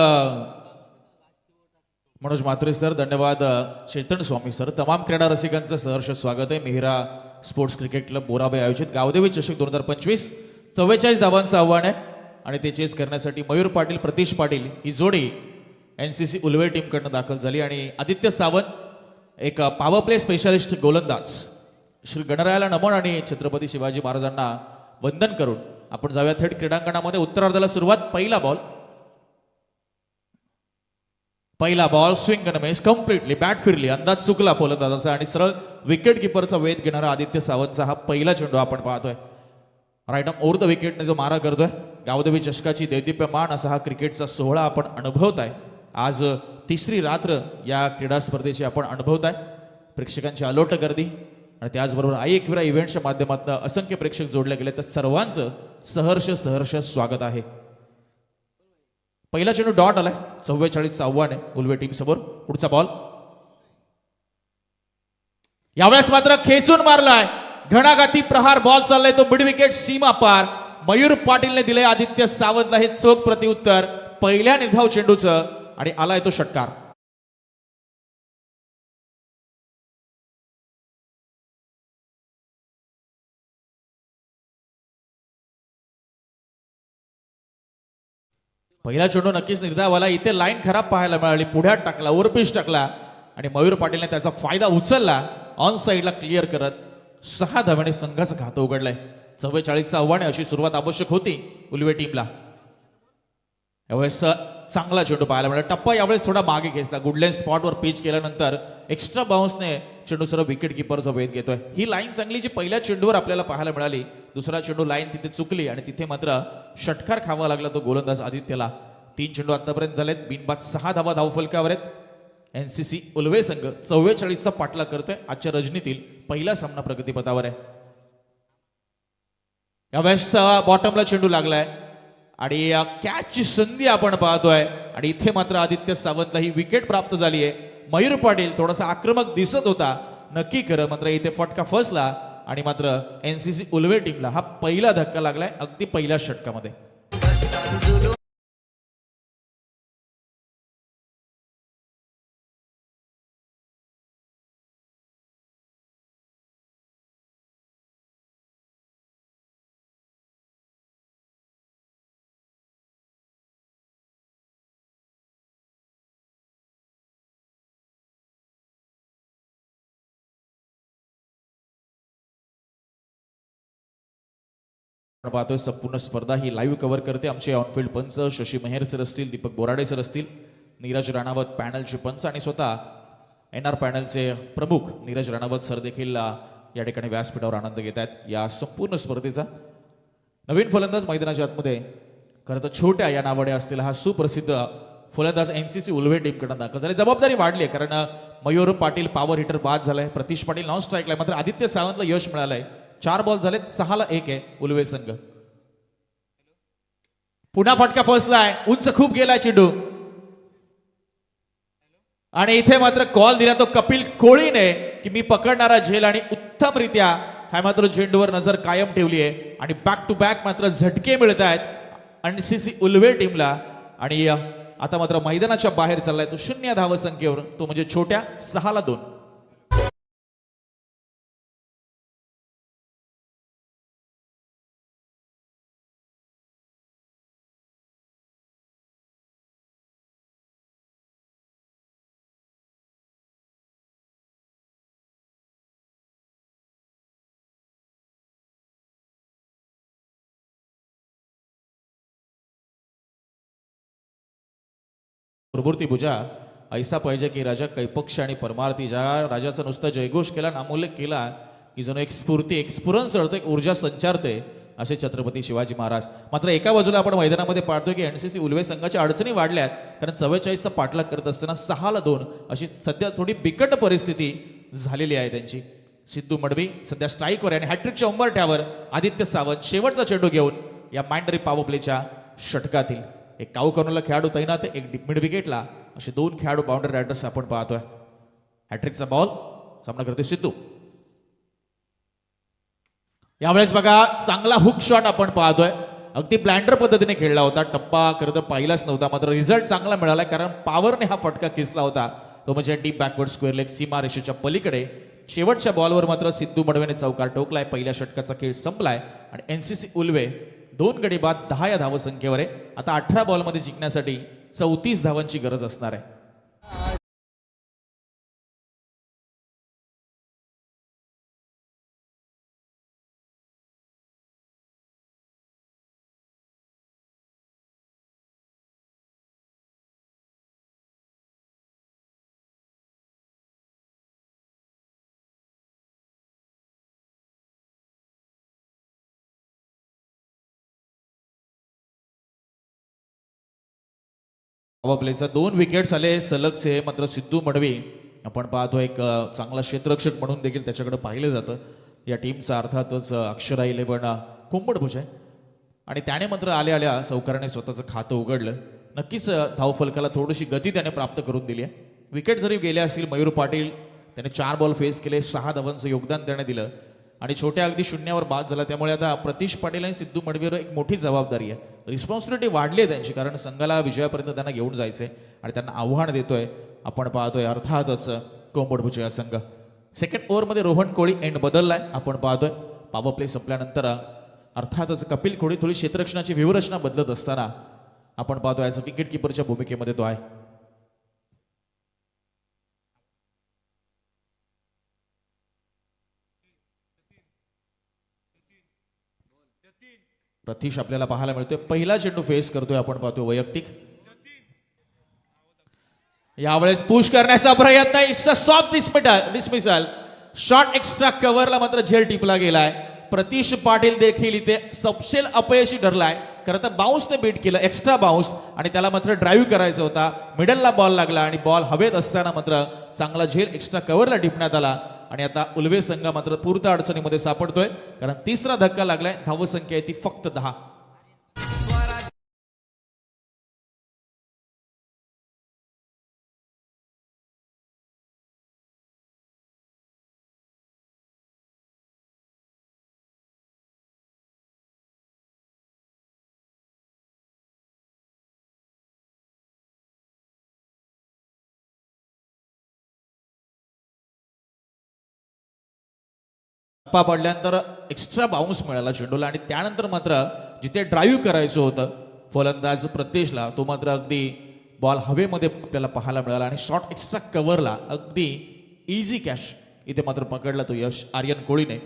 मनोज म्हात्रे सर, धन्यवाद चेतन स्वामी सर. तमाम क्रीडा रसिकांचं सहर्ष स्वागत आहे. मिहिरा स्पोर्ट्स क्रिकेट क्लब बोराबे आयोजित गावदेवी चषक 2025 44 धावांचं आव्हान आहे आणि ते चेस करण्यासाठी मयूर पाटील प्रतीश पाटील ही जोडी NCC उलवे टीमकडनं दाखल झाली. आणि आदित्य सावंत एक पॉवर प्ले स्पेशालिस्ट गोलंदाज. श्री गणरायाला नमन आणि छत्रपती शिवाजी महाराजांना वंदन करून आपण जाऊया थेट क्रीडांगणामध्ये. उत्तरार्धाला सुरुवात. पहिला बॉल स्विंग अन मिस कम्प्लिटली बॅट फिरली. अंदाज चुकला फलंदाजाचा आणि सरळ विकेट किपरचा वेध घेणारा आदित्य सावंतचा हा पहिला चेंडू आपण पाहतोय. राईट आर्म ओव्हर द विकेटने जो मारा करतोय. गावदेवी चषकाची दैदिप्यमान असा हा क्रिकेटचा सोहळा आपण अनुभवताय. आज तिसरी रात्र या क्रीडा स्पर्धेची आपण अनुभवताय. प्रेक्षकांची अलोट गर्दी आणि त्याचबरोबर एकविरा इव्हेंट्सच्या माध्यमातून असंख्य प्रेक्षक जोडले गेले. तर सर्वांचं सहर्ष स्वागत आहे. पहिला चेंडू डॉट आलाय. 44चं आव्हान आहे उलवे टीम समोर. पुढचा बॉल यावेळेस मात्र खेचून मारलाय. घणाघाती प्रहार बॉल चाललाय तो मिड विकेट सीमा पार. मयूर पाटीलने दिले आदित्य सावंतला हे चोख प्रतिउत्तर पहिल्या निर्धाव चेंडूचं आणि आलाय तो षटकार. पहिला चेंडू नक्कीच निर्धावाला. इथे लाईन खराब पाहायला मिळाली. पुढ्यात टाकला, ओव्हरपिच टाकला आणि मयूर पाटीलने त्याचा फायदा उचलला. ऑन साईडला क्लिअर करत 6 धावांनी संघाचं खातं उघडलंय. 44चं आव्हान अशी सुरुवात आवश्यक होती उलवे टीमला. यावेळेस चांगला चेंडू पाहायला मिळाला. टप्पा यावेळेस थोडा मागे खेचला. गुडलेन स्पॉटवर पिच केल्यानंतर एक्स्ट्रा बाउन्सने चेंडू सरळ विकेट किपरचा वेध घेतोय. ही लाईन चांगली जी पहिल्या चेंडूवर आपल्याला पाहायला मिळाली. दुसरा चेंडू लाईन तिथे चुकली आणि तिथे मात्र षटकार खावा लागला तो गोलंदाज आदित्यला. 3 चेंडू आतापर्यंत झालेत. बिनबाद 6 धावा धावफलकावर आहेत. NCC उलवे संघ 44चा पाठलाग करतोय. आजच्या रजनीतील पहिला सामना प्रगतीपथावर आहे. यावेळेस बॉटमला चेंडू लागलाय आणि कॅचची संधी आपण पाहतोय आणि इथे मात्र आदित्य सावंतला ही विकेट प्राप्त झाली आहे. मयूर पाटील थोडासा आक्रमक दिसत होता नक्की खरं, मात्र इथे फटका फसला आणि मात्र NCC उलवे टीमला हा पहिला धक्का लागलाय अगदी पहिल्या षटकामध्ये. आपण पाहतोय संपूर्ण स्पर्धा ही लाईव्ह कव्हर करते आमचे ऑनफिल्ड पंच शशी मेहर सर असतील, दीपक बोराडे सर असतील, नीरज राणावत पॅनलचे पंच आणि स्वतः NR पॅनलचे प्रमुख नीरज राणावत सर देखील या ठिकाणी व्यासपीठावर आनंद घेत आहेत या संपूर्ण स्पर्धेचा. नवीन फलंदाज मैदानाच्या आतमध्ये खरं तर छोट्या या नावाने असलेला हा सुप्रसिद्ध फलंदाज NCC उलवे टीमकडून दाखल झाले. जबाबदारी वाढली आहे कारण मयूर पाटील पॉवर हिटर बाद झालाय, प्रतीश पाटील नॉन स्ट्राईकला, मात्र आदित्य सावंतला यश मिळालंय. 4 बॉल झालेत, 6ला 1 आहे उलवे संघ. पुन्हा फटका फसलाय, उंच खूप गेलाय चेंडू आणि इथे मात्र कॉल दिला तो कपिल कोळीने की मी पकडणारा झेल आणि उत्तमरित्या हा मात्र चेंडूवर नजर कायम ठेवली आहे आणि बॅक टू बॅक मात्र झटके मिळत आहेत NCC उलवे टीमला. आणि आता मात्र मैदानाच्या बाहेर चाललाय तो 0 धावसंख्येवर, तो म्हणजे छोट्या 6ला 2. प्रभूती पूजा ऐसा पाहिजे की राजा कैपक्ष आणि परमार्थी. ज्या राजाचा नुसता जयघोष केला, नामोल्लेख केला की जणू एक स्फूर्ती, एक स्फुरण चढते, एक ऊर्जा संचारते असे छत्रपती शिवाजी महाराज. मात्र एका बाजूला आपण मैदानामध्ये पाहतोय की NCC उलवे संघाच्या अडचणी वाढल्यात कारण 44चा पाठलाग करत असताना 6ला 2 अशी सध्या थोडी बिकट परिस्थिती झालेली आहे त्यांची. सिद्धू मडवी सध्या स्ट्राईकवर आहे आणि हॅट्रिकच्या उंबरठ्यावर आदित्य सावंत शेवटचा चेंडू घेऊन या माइंडरी पॉवर प्लेच्या षटकातील एक काऊ कॉर्नरला खेळाडू तैनात आहे, एक मिड विकेटला असे 2 खेळाडू बाउंड्री रायडर्स आपण पाहतोय. हॅट्रिकचा बॉल सामना करते सिद्धू. यावेळेस बघा चांगला हुक शॉट आपण पाहतोय. अगदी ब्लाइंडर पद्धतीने खेळला होता. टप्पा खरं तर पाहिलाच नव्हता, मात्र रिझल्ट चांगला मिळाला कारण पॉवरने हा फटका खेचला होता. तो म्हणजे डीप बॅकवर्ड स्क्वेअर लेग सीमा रेषेच्या पलीकडे. शेवटच्या बॉलवर मात्र सिद्धू मडवेने चौकार ठोकलाय. पहिल्या षटकाचा खेळ संपलाय आणि एनसीसी उल्वे 2 गडी बाद 10 या धावसंख्येवर आहे. आता 18 बॉलमध्ये जिंकण्यासाठी 34 धावांची गरज असणार आहे. पॉवर प्लेचा 2 विकेट्स आले सलगचे. मात्र सिद्धू मडवी आपण पाहतो एक चांगला क्षेत्ररक्षक म्हणून देखील त्याच्याकडे पाहिलं जातं. या टीमचा अर्थातच अक्षरा 11 कुंबडभुज आहे आणि त्याने मात्र आल्या आल्या चौकाराने स्वतःचं खातं उघडलं. नक्कीच धावफलकाला थोडीशी गती त्याने प्राप्त करून दिली आहे. विकेट जरी गेले असतील मयूर पाटील त्याने 4 बॉल फेस केले, 6 धावांचं योगदान त्याने दिलं आणि छोट्या अगदी शून्यावर बाद झाला. त्यामुळे आता प्रतीश पाटील आणि सिद्धू मडवीवर एक मोठी जबाबदारी आहे. रिस्पॉन्सिबिलिटी वाढली आहे त्यांची कारण संघाला विजयापर्यंत त्यांना घेऊन जायचंय आणि त्यांना आव्हान देतोय आपण पाहतोय अर्थातच कोंबडभुज हा संघ. सेकंड ओव्हरमध्ये रोहन कोळी एंड बदललाय आपण पाहतोय. पॉवर प्ले संपल्यानंतर अर्थातच कपिल कोळी थोडी क्षेत्ररक्षणाची व्यूहरचना बदलत असताना आपण पाहतोय ॲज अ विकेट किपरच्या भूमिकेमध्ये तो आहे. प्रतीश आपल्याला पाहायला मिळतोय. पहिला चेंडू फेस करतोय आपण पाहतोय वैयक्तिक. यावेळेस पुश करण्याचा प्रयत्न. It's a soft dismissal. Shot extra कव्हरला मात्र झेल टिपला गेलाय. प्रतीश पाटील देखील इथे सपशेल अपयशी ठरलाय. खरं तर बाउन्सने बीट केलं, एक्स्ट्रा बाउन्स आणि त्याला मात्र ड्राईव्ह करायचा होता. मिडलला बॉल लागला आणि बॉल हवेत असताना मात्र चांगला झेल एक्स्ट्रा कव्हरला टिपण्यात आला आणि आता उल्वे संघ मात्र पूर्ण अडचणीमध्ये सापडतोय कारण तिसरा धक्का लागलाय. धावसंख्या आहे ती फक्त 10. टप्पा पडल्यानंतर एक्स्ट्रा बाउन्स मिळाला चेंडूला आणि त्यानंतर मात्र जिथे ड्राईव्ह करायचं होतं फलंदाज प्रत्येशला तो मात्र अगदी बॉल हवेमध्ये आपल्याला पाहायला मिळाला आणि शॉट एक्स्ट्रा कव्हरला अगदी इझी कॅश इथे मात्र पकडला तो यश आर्यन कोळीने.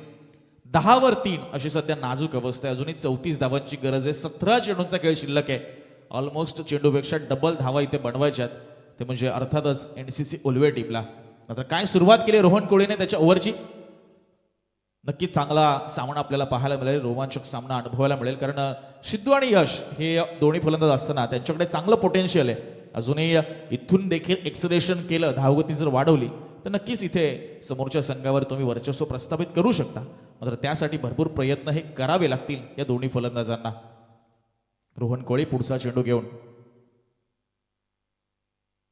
10 वर 3 अशी सध्या नाजूक अवस्था आहे. अजूनही 34 धावांची गरज आहे. 17 चेंडूंचा खेळ शिल्लक आहे. ऑलमोस्ट चेंडूपेक्षा डबल धावा इथे बनवायच्यात. ते म्हणजे अर्थातच एनसीसी उल्वे टीमला. मात्र काय सुरुवात केली रोहन कोळीने त्याच्या ओव्हरची. नक्कीच चांगला सामना आपल्याला पाहायला मिळेल, रोमांचक सामना अनुभवायला मिळेल कारण सिद्धू आणि यश हे दोन्ही फलंदाज असताना त्यांच्याकडे चांगलं पोटेन्शियल आहे. अजूनही इथून देखील एक्सलेशन केलं, धावगती जर वाढवली तर नक्कीच इथे समोरच्या संघावर तुम्ही वर्चस्व प्रस्थापित करू शकता. मात्र त्यासाठी भरपूर प्रयत्न हे करावे लागतील या दोन्ही फलंदाजांना. रोहन कोळी पुढचा चेंडू घेऊन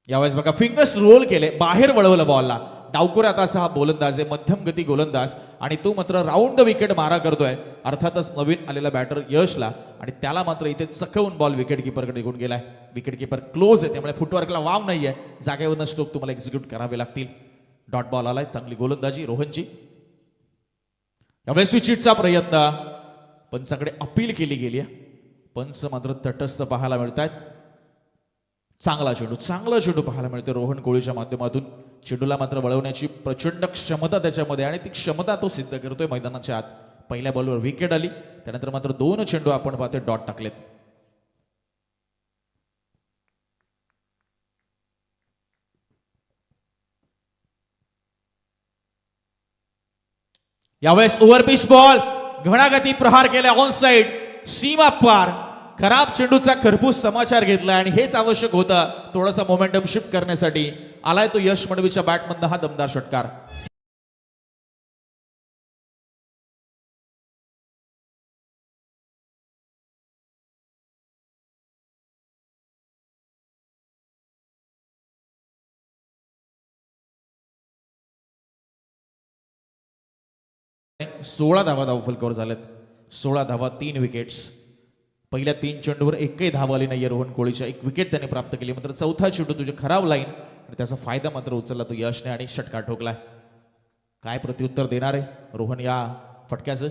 यावेळेस बघा फिंगर्स रोल केले, बाहेर वळवलं बॉलला. डावकुऱ्याचा हा गोलंदाज आहे, मध्यम गती गोलंदाज आणि तो मात्र राऊंड द विकेट मारा करतोय अर्थातच नवीन आलेला बॅटर यशला आणि त्याला मात्र इथे चकवून बॉल विकेट किपरकडे निघून गेलाय. विकेट किपर क्लोज आहे त्यामुळे फुटवर्कला वाव नाहीये. जागेवरनं स्ट्रोक तुम्हाला एक्झिक्यूट करावे लागतील. डॉट बॉल आलाय, चांगली गोलंदाजी रोहनची. यावेळेस स्विचिटचा प्रयत्न पंचाकडे अपील केली गेली आहे. पंच मात्र तटस्थ पाहायला मिळत आहेत. चांगला चेंडू पाहायला मिळते रोहन कोळीच्या माध्यमातून. चेंडूला मात्र वळवण्याची प्रचंड क्षमता त्याच्यामध्ये आणि ती क्षमता तो सिद्ध करतोय मैदानाच्या आत. पहिल्या बॉलवर विकेट आली, त्यानंतर मात्र 2 चेंडू आपण पाहतोय डॉट टाकलेत. यावेळेस ओव्हरपिच बॉल घणागती प्रहार केला ऑन साइड सीमा पार. खराब चेंडूचा खरपूस समाचार घेतला आणि हेच आवश्यक होतं थोडासा मोमेंटम शिफ्ट करण्यासाठी. आलाय तो यश मडवीच्या बॅटमधनं हा दमदार षटकार. 16 धावा धावफलकावर झाल्यात. 16 धावा 3 विकेट्स. पहिल्या 3 चेंडूवर एकही धाव आली नाही रोहन कोळीच्या. 1 विकेट त्याने प्राप्त केली. मात्र चौथा चेंडू तुझे खराब लाईन आणि त्याचा फायदा मात्र उचलला तो यशने आणि षटकार ठोकलाय. काय प्रत्युत्तर देणार आहे रोहन या फटक्याचं?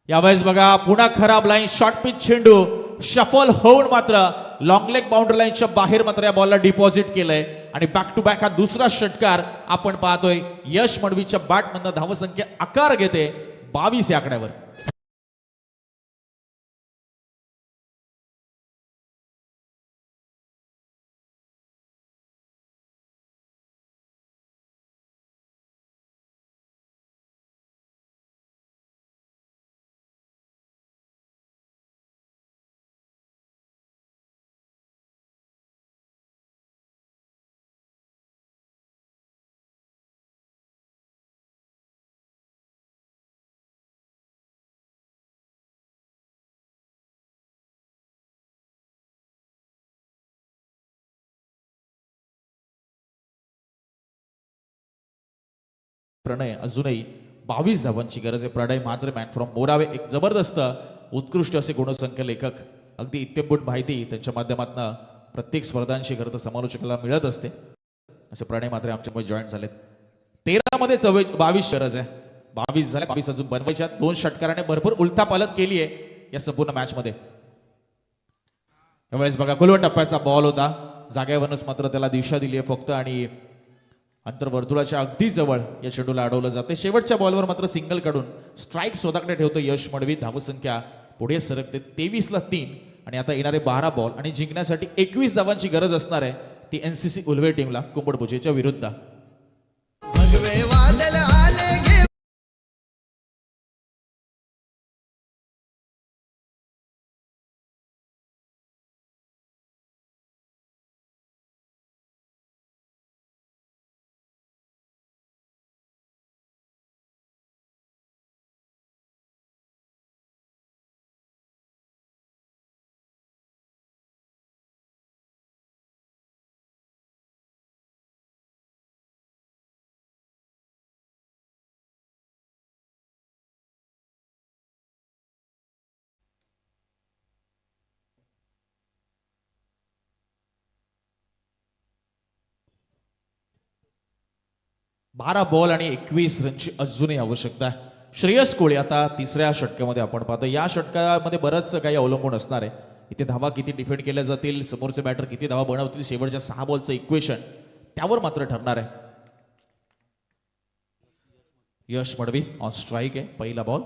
यावेळेस बघा पुन्हा खराब लाईन. शॉर्ट पिच चेंडू शफल होऊन मात्र लॉंग लेग बाउंड्री लाईनच्या बाहेर मात्र या बॉलला डिपॉझिट केलंय आणि बॅक टू बॅक हा दुसरा षटकार आपण पाहतोय. यश मडवीच्या बॅटमधनं धावसंख्या आकार घेते 22 या आकड्यावर. प्रणय अजूनही 22 धावांची गरज आहे. प्रणय मात्र मॅन फ्रॉम मोरावे एक जबरदस्त उत्कृष्ट असे गुणसंख्या लेखक अगदी इत्यंभूत माहिती त्यांच्या माध्यमातून प्रत्येक स्पर्धांशी खरं तर समालोचकाला मिळत असते. असे प्रणय मात्र आमच्यामध्ये जॉईन झालेत. 13 मध्ये 22 गरज आहे. 22 झाले. 22 अजून बनवायच्या. 2 षटकाराने भरपूर उलथापालथ केली आहे या संपूर्ण मॅच मध्ये. यावेळेस बघा खुलवट टप्प्याचा बॉल होता. जागेवरूनच मात्र त्याला दिशा दिली आहे फक्त आणि अंतर्वर्तुळाच्या अगदी जवळ या चेंडूला अडवलं जाते. शेवटच्या बॉलवर मात्र सिंगल काढून स्ट्राईक स्वतःकडे ठेवतो यश मडवी. धावसंख्या पुढे सरकते 23ला 3 आणि आता येणारे 12 बॉल आणि जिंकण्यासाठी 21 धावांची गरज असणार आहे ती एनसीसी उल्वे टीमला कुंभडभुजेच्या विरुद्ध. भगवे वादळ आले गे बारा बॉल आणि 21 रनची अजूनही आवश्यकता आहे. श्रेयस कोळी आता तिसऱ्या षटकामध्ये आपण पाहतो. या षटकामध्ये बरंच काही अवलंबून असणार आहे. इथे धावा किती डिफेंड केल्या जातील, समोरचे बॅटर किती धावा बनवतील, शेवटच्या 6 बॉलचं इक्वेशन त्यावर मात्र ठरणार आहे. यश मडवी ऑन स्ट्राईक आहे. पहिला बॉल.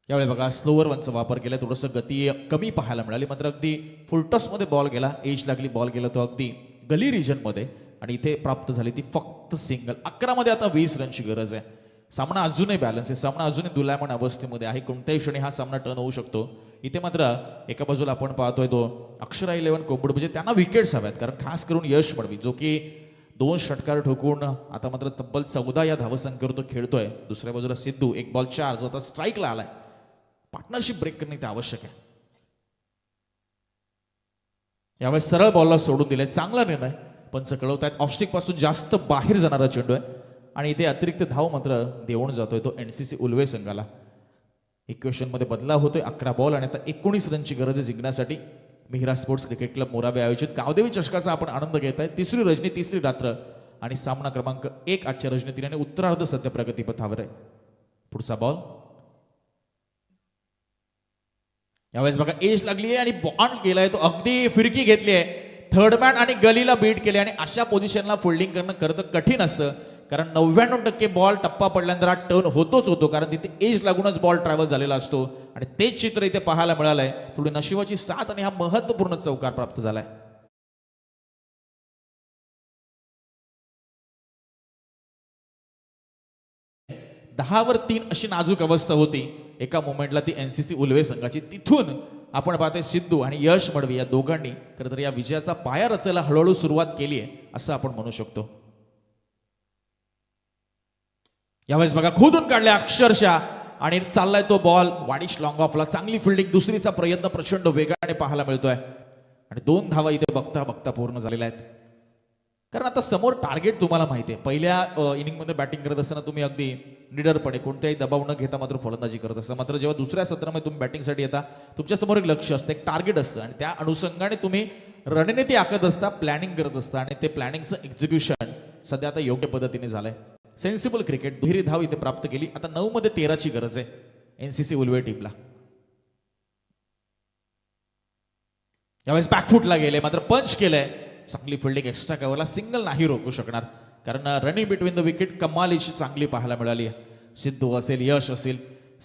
यावेळी बघा स्लोअर वनचा वापर केला. थोडंसं गती कमी पाहायला मिळाली. मात्र अगदी फुलटॉसमध्ये बॉल गेला. एज लागली बॉल गेला तो अगदी गली रिजनमध्ये आणि इथे प्राप्त झाली ती फक्त सिंगल. 11 मध्ये आता 20 रनची गरज आहे. सामना अजूनही बॅलन्स आहे. सामना अजूनही दुलायमान अवस्थेमध्ये आहे. कोणत्याही क्षणी हा सामना टर्न होऊ शकतो. इथे मात्र एका बाजूला आपण पाहतोय तो अक्षरा 11 कोंबड म्हणजे त्यांना विकेट्स हव्यात. कारण खास करून यश मडवी जो की 2 षटकार ठोकून आता मात्र तब्बल 14 या धावसंख्येवर तो खेळतोय. दुसऱ्या बाजूला सिद्धू 1 बॉल 4 जो आता स्ट्राईकला आलाय. पार्टनरशिप ब्रेक करणे ते आवश्यक आहे. यावेळी सरळ बॉलला सोडून दिले. चांगला निर्णय पंच कळवतायत. ऑफस्टिक पासून जास्त बाहेर जाणारा चेंडू आहे आणि इथे अतिरिक्त धाव मात्र देऊन जातोय तो एनसीसी उल्वे संघाला. इक्वेशन मध्ये बदलाव होतोय. 11 बॉल आणि आता 19 रनची गरज आहे जिंकण्यासाठी. Mihira sports cricket club Morawe आयोजित गावदेवी चषकाचा आपण आनंद घेत आहे. तिसरी रजनी तिसरी रात्र आणि सामना क्रमांक 1 आजच्या रजनीतीने उत्तरार्ध सध्या प्रगतीपथावर आहे. पुढचा बॉल. यावेळेस बघा एज लागली आहे आणि बॉल गेलाय तो अगदी फिरकी घेतली आहे. थर्ड मॅन आणि गलीला बीट केले आणि अशा पोझिशनला फोल्डिंग करणं खरं तर कठीण असतं. कारण 99% बॉल टप्पा पडल्यानंतर हा टर्न होतोच होतो. कारण तिथे एज लागूनच बॉल ट्रॅव्हल झालेला असतो आणि तेच चित्र इथे पाहायला मिळालंय. थोडी नशिबाची साथ आणि हा महत्वपूर्ण चौकार प्राप्त झालाय. दहावर 3 अशी नाजूक अवस्था होती एका मोमेंटला ती एनसीसी उल्वे संघाची. तिथून आपण पाहतोय सिद्धू आणि यश मडवी या दोघांनी खरं तर या विजयाचा पाया रचायला हळूहळू सुरुवात केली आहे असं आपण म्हणू शकतो. यावेळेस बघा खोदून काढले अक्षरशः आणि चाललाय तो बॉल वाडिश लॉंग ऑफला. चांगली फिल्डिंग. दुसरीचा प्रयत्न प्रचंड वेगाने पाहायला मिळतोय आणि 2 धावा इथे बघता बघता पूर्ण झालेल्या आहेत. कारण आता समोर टार्गेट तुम्हाला माहिती आहे. पहिल्या इनिंगमध्ये बॅटिंग करत असताना तुम्ही अगदी निडरपणे कोणत्याही दबाव न घेता मात्र फलंदाजी करत असता. मात्र जेव्हा दुसऱ्या सत्रामध्ये तुम्ही बॅटिंगसाठी येता तुमच्यासमोर एक लक्ष असतं, एक टार्गेट असतं आणि त्या अनुषंगाने तुम्ही रणनीती आखत असता, प्लॅनिंग करत असता आणि ते प्लॅनिंगचं एक्झिक्युशन सध्या आता योग्य पद्धतीने झालंय. सेन्सिबल क्रिकेट, दुहेरी धाव इथे प्राप्त केली. आता 9 मध्ये 13ची गरज आहे एनसीसी उलवे टीमला. यावेळेस बॅकफुटला गेले मात्र पंच केलंय. चांगली फिल्डिंग, एक्स्ट्रा कव्हरला सिंगल नाही रोखू शकणार कारण रनिंग बिटवीन द विकेट कमालीची चांगली पाहायला मिळाली आहे. सिद्धू असेल, यश असेल,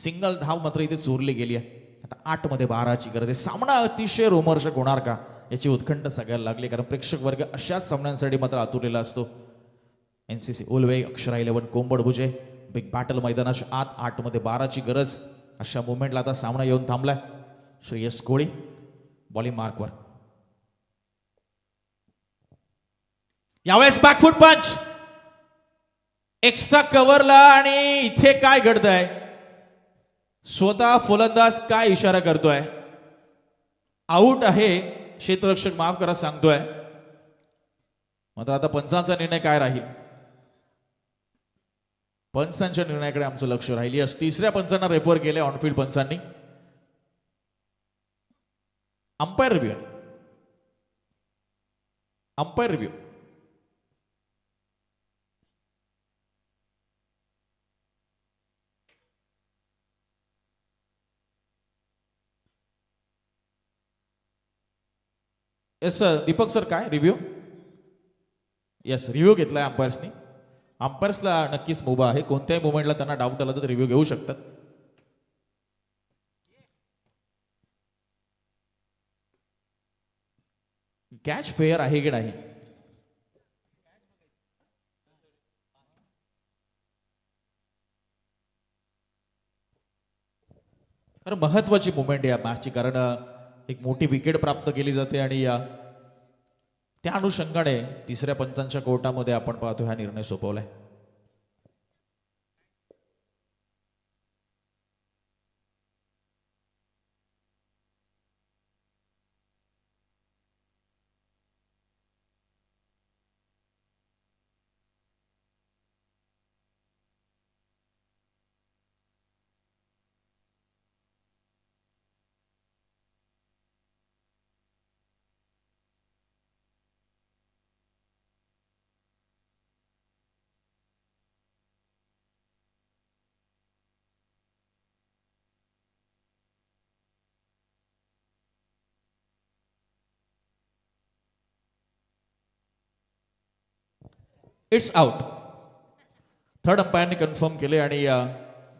सिंगल धाव मात्र इथे चोरली गेली आहे. आता 8 मध्ये 12ची गरज आहे. सामना अतिशय रोमहर्षक होणार का याची उत्कंठ सगळ्याला लागली कारण प्रेक्षक वर्ग अशाच सामन्यांसाठी मात्र आतुरलेला असतो. NCC Ulwe, Akshara 11, Kombadbhuje big battle मैदानाच्या आत. 8 मध्ये 12ची गरज अशा मुवमेंटला आता सामना येऊन थांबलाय. श्रेयस कोळी बॉलिंग मार्कवर. यावेळेस बॅकफुट पंच, एक्स्ट्रा कव्हरला आणि इथे काय घडतंय, स्वतः फलंदाज काय इशारा करतोय. आऊट आहे, क्षेत्ररक्षक माफ करा सांगतोय. मात्र आता पंचांचा निर्णय काय राहील, पंचांच्या निर्णयाकडे आमचं लक्ष राहील. यस, तिसऱ्या पंचांना रेफर केले ऑनफिल्ड पंचांनी. Umpire review, umpire review. Yes sir, Deepak sir काय रिव्ह्यू. येस, रिव्ह्यू घेतलाय अंपायर्सनी. अंपायर्सला नक्कीच मुभा आहे, कोणत्याही मुवमेंटला त्यांना डाऊट आला तर रिव्ह्यू घेऊ शकतात. कॅच फेअर आहे की नाही, कारण महत्वाची मुवमेंट या मॅचची, कारण एक मोठी विकेट प्राप्त केली जाते आणि या त्या अनुषंगाने तिसऱ्या पंचांच्या कोर्टामध्ये आपण पाहतो हा निर्णय सोपवलाय. It's out. थर्ड अंपायरने कन्फर्म केले आणि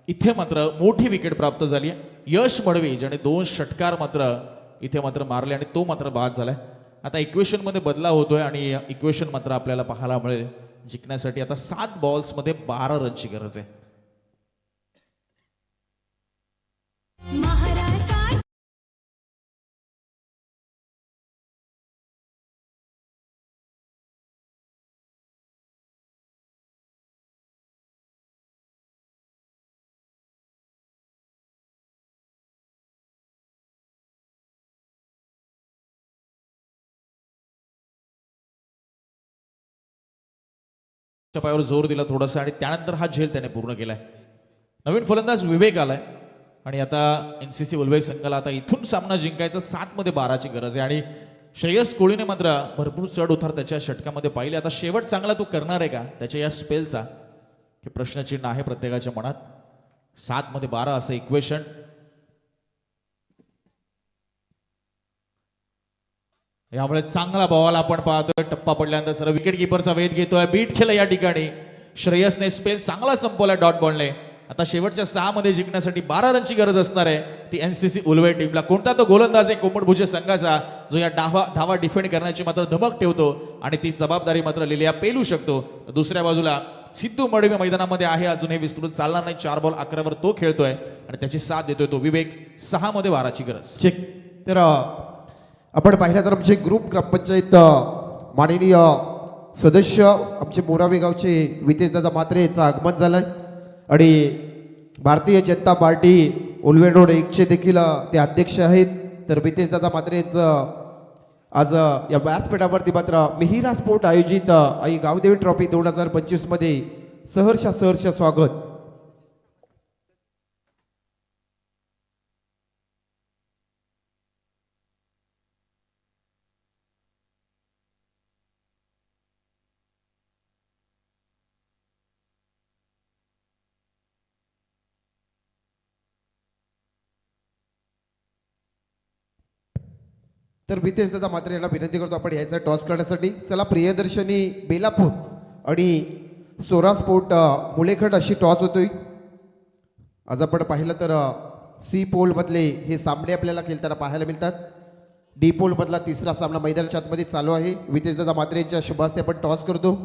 इथे मात्र मोठी विकेट प्राप्त झाली आहे. यश मडवी ज्याने 2 षटकार मात्र इथे मात्र मारले आणि तो मात्र बाद झालाय. आता इक्वेशन मध्ये बदलाव होतोय आणि इक्वेशन मात्र आपल्याला पाहायला मिळेल जिंकण्यासाठी. आता 7 बॉल्समध्ये 12 रनची गरज आहे. पायावर जोर दिला थोडासा आणि त्यानंतर हा झेल त्याने पूर्ण केलाय. नवीन फलंदाज विवेक आलाय आणि आता एनसीसी उलवे संघाला आता इथून सामना जिंकायचा. 7 मध्ये 12ची गरज आहे आणि श्रेयस कोळीने मात्र भरपूर चढ उतार त्याच्या षटकामध्ये पाहिले. आता शेवट चांगला तो करणार आहे का त्याच्या या स्पेलचा, हे प्रश्नचिन्ह आहे प्रत्येकाच्या मनात. 7 मध्ये 12 असं इक्वेशन. यामुळे चांगला बॉल आपण पाहतोय. टप्पा पडल्यानंतर सर विकेट किपरचा वेध घेतोय. बीट केलं या ठिकाणी श्रेयसने. स्पेल चांगला संपवलाय डॉट बॉलने. आता शेवटच्या 6 मध्ये जिंकण्यासाठी 12 रनची गरज असणार आहे ती एनसीसी उलवे टीमला. कोणता तो गोलंदाज आहे कोंबडभुजे संघाचा जो या धावा डिफेंड करण्याची मात्र धमक ठेवतो आणि ती जबाबदारी मात्र लिलिया पेलू शकतो. दुसऱ्या बाजूला सिद्धू मडवी मैदानामध्ये आहे, अजून हे विस्तृत चालणार नाही. 4 बॉल 11 वर तो खेळतोय आणि त्याची साथ देतोय तो विवेक. 6 मध्ये 12ची गरज. चेक. तर आपण पाहिलं तर आमचे ग्रुप ग्रामपंचायत माननीय सदस्य आमचे मोरावे गावचे वितेशदादा म्हात्रे यांचं आगमन झालंय आणि भारतीय जनता पार्टी उलवे रोड 100 देखील ते अध्यक्ष आहेत. तर वितेशदादा म्हात्रे यांचं आज या व्यासपीठावरती मात्र मिहिरा स्पोर्ट आयोजित आई गावदेवी ट्रॉफी 2025 मध्ये सहर्ष स्वागत. तर मितेश दादा मात्र यांना विनंती करतो आपण यायचा टॉस करण्यासाठी. चला प्रियदर्शनी बेलापूर आणि सोरा स्पोर्ट मुलेखंड अशी टॉस होतोय. आज आपण पाहिलं तर सी पोल मधले हे सामने आपल्याला खेळताना पाहायला मिळतात. डी पोल मधला तिसरा सामना मैदानाच्या आतमध्ये चालू आहे. मितेश दादा मात्रे यांच्या शुभ हस्ते आपण टॉस करतो.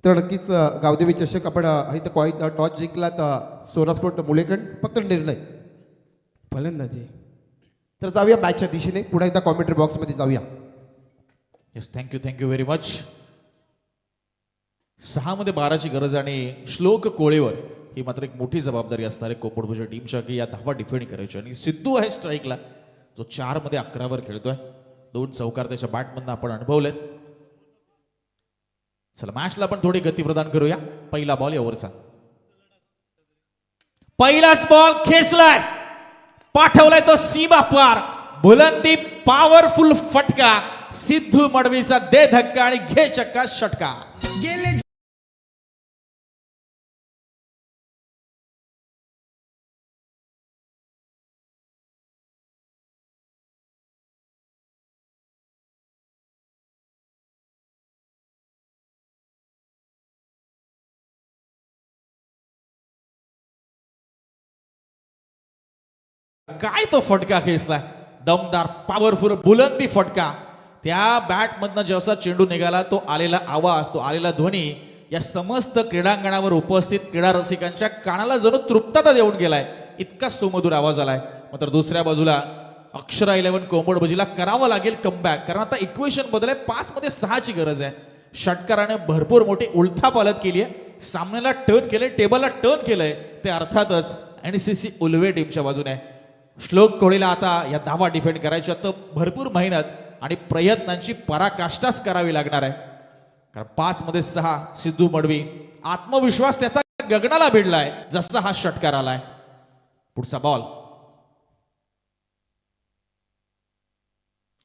तर नक्कीच गावदेवी चषक आपण इथं कॉईन टॉस जिंकला तर सोरा स्पोर्ट मुलेखंड फक्त निर्णय. फलंदाजी. तर जाऊया मॅचच्या दिशेने. पुन्हा एकदा कॉमेंट्री बॉक्समध्ये जाऊया. Yes, thank you very much. 6 मध्ये 12ची गरज आणि श्लोक कोळेवर ही मात्र एक मोठी जबाबदारी असणार आहे कोपडभुजा टीमच्या की या धावा डिफेंड करायची. आणि सिद्धू आहे स्ट्राईकला जो 4 मध्ये 11वर खेळतोय. 2 चौकार त्याच्या बॅटमधनं आपण अनुभवलेत. चला मॅचला आपण थोडी गती प्रदान करूया. पहिला बॉल यावरचा. पहिलाच बॉल खेचलाय, पाठवलाय तो सीमा पार. बुलंदी पॉवरफुल फटका. सिद्धू मडवीचा दे धक्का आणि घे चक्का षटका. गेले काय तो फटका खेचलाय, दमदार पॉवरफुल बुलंदी फटका. त्या बॅट मधनं जसा चेंडू निघाला तो आलेला आवाज, तो आलेला ध्वनी या समस्त क्रीडांगणावर उपस्थित क्रीडा रसिकांच्या कानाला जणू तृप्तता देऊन गेलाय. इतका सुमधुर आवाज आलाय. मात्र दुसऱ्या बाजूला अक्षरा 11 कोंबडभुजीला करावं लागेल कमबॅक, कारण आता इक्वेशन बदल आहे. 5 मध्ये 6ची गरज आहे. षटकाराने भरपूर मोठी उलथापालट केली आहे. सामन्याला टर्न केलंय, टेबलला टर्न केलंय. ते अर्थातच एनसीसी उल्वे टीमच्या बाजूने आहे. श्लोक कोळीला आता या धावा डिफेंड करायच्या तर भरपूर मेहनत आणि प्रयत्नांची पराकाष्ठाच करावी लागणार आहे. कारण 5 मध्ये 6 सिद्धू मडवी आत्मविश्वास त्याचा गगनाला भिडलाय जसा हा षटकार आलाय. पुढचा बॉल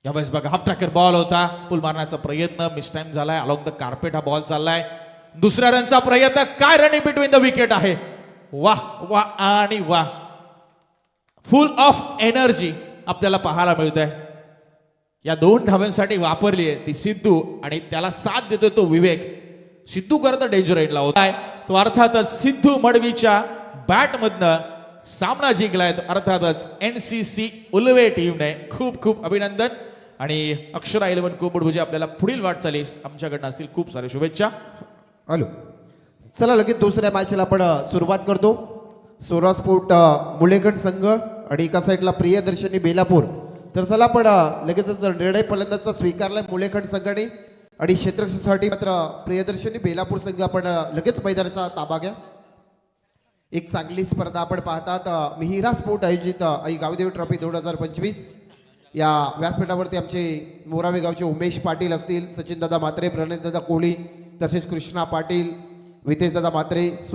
यावेळेस बघा हाफ ट्रॅकर बॉल होता. पुल मारण्याचा प्रयत्न मिस टाइम झालाय. अलॉंग द कार्पेट हा बॉल चाललाय. दुसऱ्या रनचा प्रयत्न. काय रन बिटवीन द विकेट आहे. वाह वाह आणि वाह. फुल ऑफ एनर्जी आपल्याला पाहायला मिळत आहे. या 2 धाव्यांसाठी वापरली आहे ती सिद्धू आणि त्याला साथ देतोय तो विवेक. सिद्धू करता डेंजर एंडला होताय तो अर्थातच सिद्धू मडवीच्या बॅटमधनं सामना जिंकलाय. तो अर्थातच एनसीसी उल्वे टीमने खूप खूप अभिनंदन. आणि अक्षरा 11 कोंबडभुजी आपल्याला पुढील वाटचालीस आमच्याकडनं असतील खूप सारे शुभेच्छा. हॅलो. चला लगेच दुसऱ्या मॅचला आपण सुरुवात करतो. सोरा स्पोर्ट मुलेखंड संघ आणि एका साईडला प्रियदर्शनी बेलापूर. तर चला आपण लगेचच निर्णय फलंदाजचा स्वीकारलाय मुलेखंड संघाने आणि क्षेत्ररक्षणासाठी मात्र प्रियदर्शनी बेलापूर संघ आपण लगेच मैदानाचा ताबा घ्या. एक चांगली स्पर्धा आपण पाहतात. मिहिरा स्पोर्ट आयोजित आई गावदेवी ट्रॉफी 2025 या व्यासपीठावरती आमचे मोरावे गावचे उमेश पाटील असतील, सचिन दादा मात्रे, प्रणित दादा कोळी, तसेच कृष्णा पाटील, वितेश दादा मात्रे,